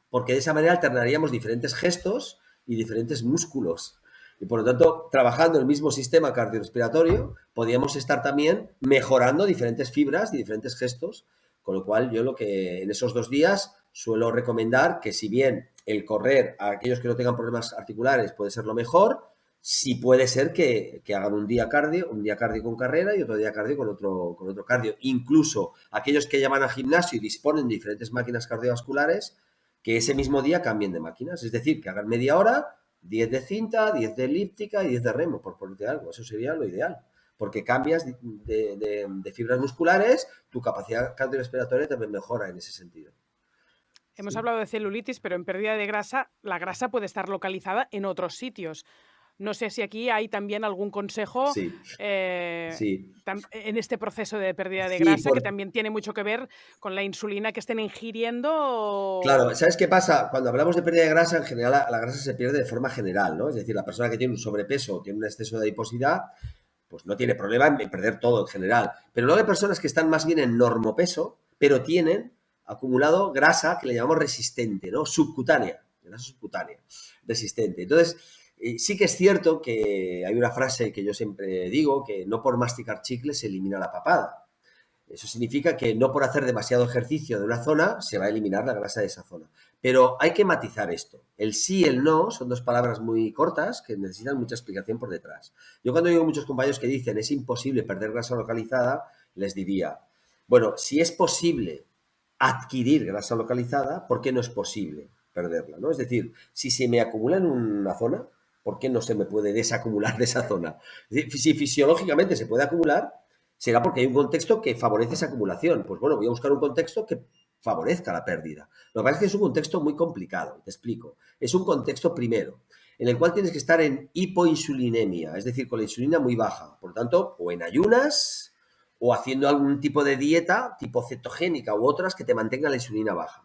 porque de esa manera alternaríamos diferentes gestos y diferentes músculos. Y por lo tanto, trabajando el mismo sistema cardiorrespiratorio, podríamos estar también mejorando diferentes fibras y diferentes gestos, con lo cual yo lo que en esos 2 días suelo recomendar que si bien el correr a aquellos que no tengan problemas articulares puede ser lo mejor, sí puede ser que hagan un día cardio con carrera y otro día cardio con otro cardio. Incluso aquellos que llaman al gimnasio y disponen de diferentes máquinas cardiovasculares, que ese mismo día cambien de máquinas. Es decir, que hagan media hora, 10 de cinta, 10 de elíptica y 10 de remo, por ponerte algo. Eso sería lo ideal. Porque cambias de fibras musculares, tu capacidad cardiorrespiratoria también mejora en ese sentido. Hemos hablado de celulitis, pero en pérdida de grasa, la grasa puede estar localizada en otros sitios. No sé si aquí hay también algún consejo en este proceso de pérdida de grasa, que también tiene mucho que ver con la insulina que estén ingiriendo. Claro, ¿sabes qué pasa? Cuando hablamos de pérdida de grasa, en general la grasa se pierde de forma general, ¿no? Es decir, la persona que tiene un sobrepeso o tiene un exceso de adiposidad, pues no tiene problema en perder todo en general. Pero luego hay personas que están más bien en normopeso, pero tienen acumulado grasa que le llamamos resistente, ¿no? Subcutánea, grasa subcutánea, resistente. Entonces, sí que es cierto que hay una frase que yo siempre digo, que no por masticar chicle se elimina la papada. Eso significa que no por hacer demasiado ejercicio de una zona se va a eliminar la grasa de esa zona. Pero hay que matizar esto. El sí y el no son dos palabras muy cortas que necesitan mucha explicación por detrás. Yo cuando digo muchos compañeros que dicen es imposible perder grasa localizada, les diría, bueno, si es posible adquirir grasa localizada, ¿por qué no es posible perderla? ¿No? Es decir, si se me acumula en una zona, ¿por qué no se me puede desacumular de esa zona? Es decir, si fisiológicamente se puede acumular, será porque hay un contexto que favorece esa acumulación. Pues bueno, voy a buscar un contexto que favorezca la pérdida. Lo que pasa es que es un contexto muy complicado, te explico. Es un contexto primero, en el cual tienes que estar en hipoinsulinemia, es decir, con la insulina muy baja. Por lo tanto, o en ayunas o haciendo algún tipo de dieta, tipo cetogénica u otras, que te mantengan la insulina baja.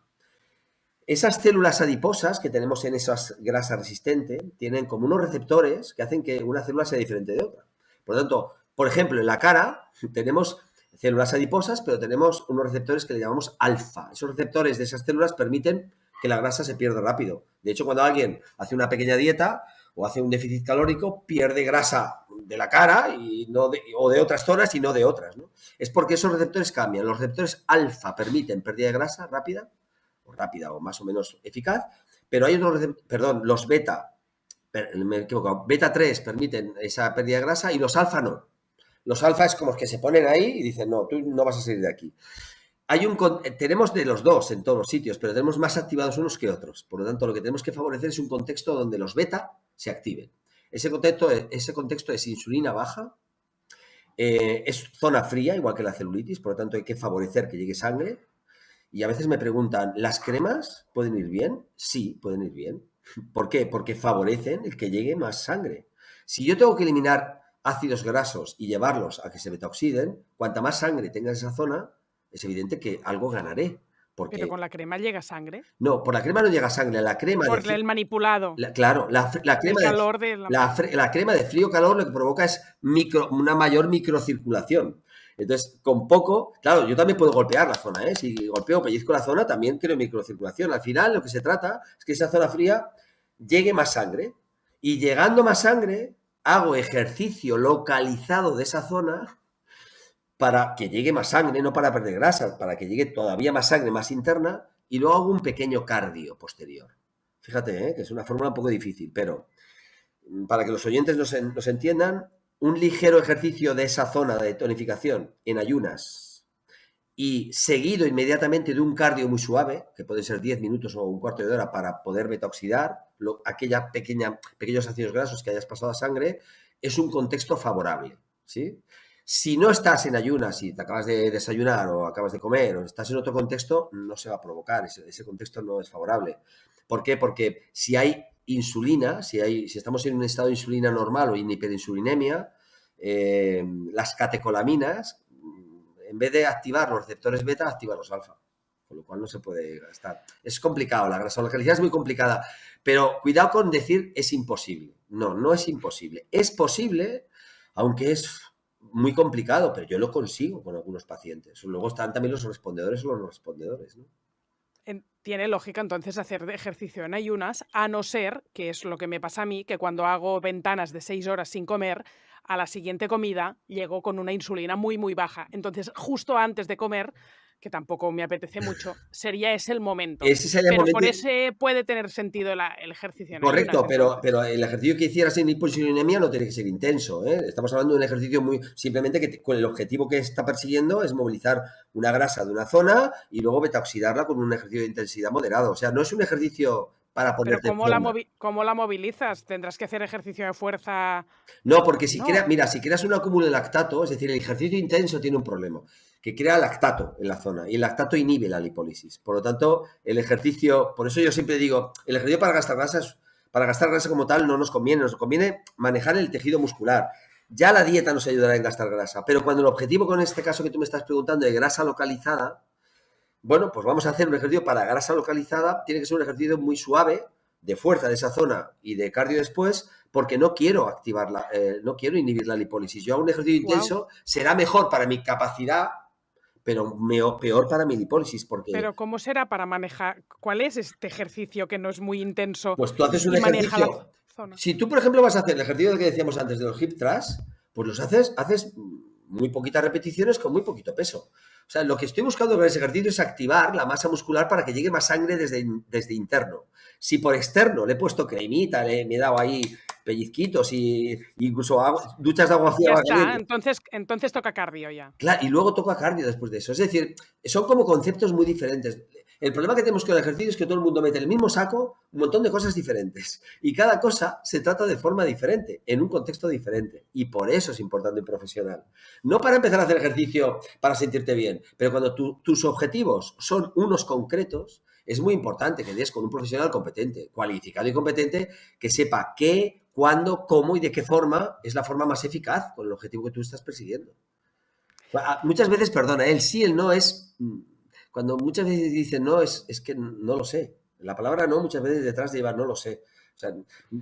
Esas células adiposas que tenemos en esas grasa resistente tienen como unos receptores que hacen que una célula sea diferente de otra. Por lo tanto, por ejemplo, en la cara tenemos células adiposas, pero tenemos unos receptores que le llamamos alfa. Esos receptores de esas células permiten que la grasa se pierda rápido. De hecho, cuando alguien hace una pequeña dieta o hace un déficit calórico, pierde grasa de la cara o de otras zonas y no de otras, ¿no? Es porque esos receptores cambian. Los receptores alfa permiten pérdida de grasa rápida o más o menos eficaz, pero hay otros, los beta, me he equivocado, beta 3 permiten esa pérdida de grasa y los alfa no. Los alfa es como que se ponen ahí y dicen, no, tú no vas a salir de aquí. Tenemos de los dos en todos los sitios, pero tenemos más activados unos que otros. Por lo tanto, lo que tenemos que favorecer es un contexto donde los beta se activen. Ese contexto es insulina baja, es zona fría, igual que la celulitis, por lo tanto hay que favorecer que llegue sangre. Y a veces me preguntan, ¿las cremas pueden ir bien? Sí, pueden ir bien. ¿Por qué? Porque favorecen el que llegue más sangre. Si yo tengo que eliminar ácidos grasos y llevarlos a que se betaoxiden, cuanta más sangre tenga en esa zona, es evidente que algo ganaré. Porque... ¿Pero con la crema llega sangre? No, por la crema no llega sangre. La crema por el manipulado. Claro, la crema el calor la crema de frío-calor lo que provoca es una mayor microcirculación. Entonces, con poco, claro, yo también puedo golpear la zona, ¿eh? Si golpeo o pellizco la zona, también creo microcirculación. Al final, lo que se trata es que esa zona fría llegue más sangre. Y llegando más sangre, hago ejercicio localizado de esa zona para que llegue más sangre, no para perder grasa, para que llegue todavía más sangre más interna, y luego hago un pequeño cardio posterior. Fíjate, que es una fórmula un poco difícil, pero para que los oyentes nos entiendan, un ligero ejercicio de esa zona de tonificación en ayunas y seguido inmediatamente de un cardio muy suave, que puede ser 10 minutos o un cuarto de hora para poder betaoxidar pequeños ácidos grasos que hayas pasado a sangre, es un contexto favorable, ¿sí? Si no estás en ayunas, si te acabas de desayunar o acabas de comer o estás en otro contexto, no se va a provocar, ese contexto no es favorable. ¿Por qué? Porque si hay insulina, si estamos en un estado de insulina normal o en hiperinsulinemia, las catecolaminas, en vez de activar los receptores beta, activan los alfa, con lo cual no se puede gastar. Es complicado, la grasa localizada es muy complicada, pero cuidado con decir es imposible. No, no es imposible. Es posible, aunque es muy complicado, pero yo lo consigo con algunos pacientes. Luego están también los respondedores o los no respondedores, ¿no? Tiene lógica entonces hacer ejercicio en ayunas, a no ser, que es lo que me pasa a mí, que cuando hago ventanas de 6 horas sin comer, a la siguiente comida llego con una insulina muy, muy baja. Entonces, justo antes de comer, que tampoco me apetece mucho, sería ese el momento. Pero por ese puede tener sentido el ejercicio en correcto, ayunas, pero el ejercicio que hicieras en hipoinsulinemia no tiene que ser intenso, ¿eh? Estamos hablando de un ejercicio muy simplemente que con el objetivo que está persiguiendo es movilizar una grasa de una zona y luego betaoxidarla con un ejercicio de intensidad moderado. O sea, no es un ejercicio para ponerte en forma. ¿Cómo la movilizas? ¿Tendrás que hacer ejercicio de fuerza? No, porque si creas un acúmulo de lactato, es decir, el ejercicio intenso tiene un problema, que crea lactato en la zona y el lactato inhibe la lipólisis. Por lo tanto, el ejercicio, por eso yo siempre digo, el ejercicio para gastar grasa como tal no nos conviene manejar el tejido muscular. Ya la dieta nos ayudará en gastar grasa, pero cuando el objetivo con este caso que tú me estás preguntando de grasa localizada, bueno, pues vamos a hacer un ejercicio para grasa localizada, tiene que ser un ejercicio muy suave, de fuerza de esa zona y de cardio después, porque no quiero activarla, no quiero inhibir la lipólisis. Yo hago un ejercicio intenso, será mejor para mi capacidad, pero peor para mi lipólisis. Pero ¿cómo será para manejar? ¿Cuál es este ejercicio que no es muy intenso? Pues tú haces un ejercicio. Si tú, por ejemplo, vas a hacer el ejercicio que decíamos antes de los hip thrust, pues los haces muy poquitas repeticiones con muy poquito peso. O sea, lo que estoy buscando con ese ejercicio es activar la masa muscular para que llegue más sangre desde interno. Si por externo le he puesto cremita, me he dado ahí pellizquitos y incluso duchas de agua fría. Ya está, entonces toca cardio ya. Claro, y luego toca cardio después de eso. Es decir, son como conceptos muy diferentes. El problema que tenemos con el ejercicio es que todo el mundo mete en el mismo saco un montón de cosas diferentes. Y cada cosa se trata de forma diferente, en un contexto diferente. Y por eso es importante un profesional. No para empezar a hacer ejercicio para sentirte bien, pero cuando tus objetivos son unos concretos, es muy importante que des con un profesional competente, cualificado y competente, que sepa qué, cuándo, cómo y de qué forma es la forma más eficaz con el objetivo que tú estás persiguiendo. Muchas veces, perdona, el sí, el no es... Cuando muchas veces dicen no, es que no lo sé. La palabra no muchas veces detrás lleva no lo sé. O sea,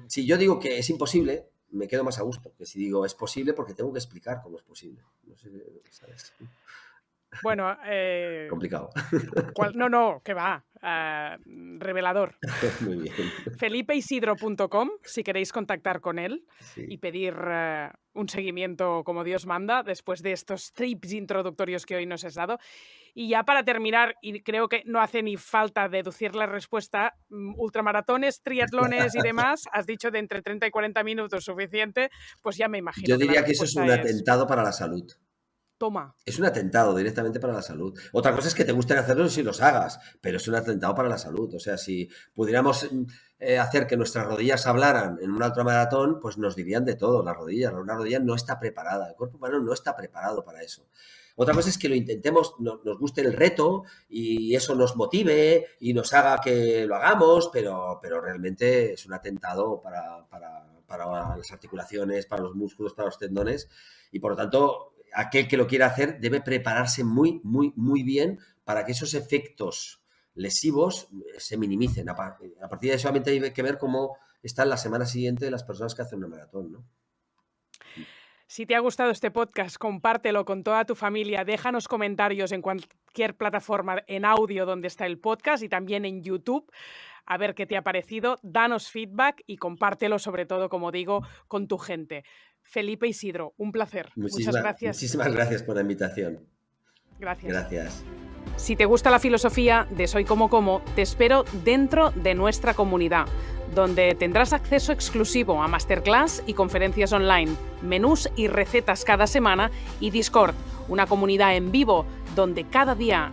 si yo digo que es imposible, me quedo más a gusto que si digo es posible porque tengo que explicar cómo es posible. No sé, ¿sabes? Bueno, complicado. No, que va. Revelador. Muy bien. FelipeIsidro.com, si queréis contactar con él Sí. y pedir un seguimiento como Dios manda después de estos tips introductorios que hoy nos has dado. Y ya para terminar, y creo que no hace ni falta deducir la respuesta, ultramaratones, triatlones y demás, has dicho de entre 30 y 40 minutos suficiente, pues ya me imagino. Yo diría que eso es un atentado para la salud. Toma. Es un atentado directamente para la salud. Otra cosa es que te gusten hacerlos y los hagas, pero es un atentado para la salud. O sea, si pudiéramos hacer que nuestras rodillas hablaran en un ultramaratón, pues nos dirían de todo, las rodillas. Una rodilla no está preparada, el cuerpo humano no está preparado para eso. Otra cosa es que lo intentemos, nos guste el reto y eso nos motive y nos haga que lo hagamos, pero realmente es un atentado para las articulaciones, para los músculos, para los tendones y por lo tanto aquel que lo quiera hacer debe prepararse muy, muy, muy bien para que esos efectos lesivos se minimicen. A partir de eso solamente hay que ver cómo están la semana siguiente las personas que hacen una maratón, ¿no? Si te ha gustado este podcast, compártelo con toda tu familia, déjanos comentarios en cualquier plataforma en audio donde está el podcast y también en YouTube, a ver qué te ha parecido, danos feedback y compártelo sobre todo, como digo, con tu gente. Felipe Isidro, un placer. Muchas gracias. Muchísimas gracias por la invitación. Gracias. Gracias. Si te gusta la filosofía de Soy Como, te espero dentro de nuestra comunidad, donde tendrás acceso exclusivo a masterclass y conferencias online, menús y recetas cada semana y Discord, una comunidad en vivo donde cada día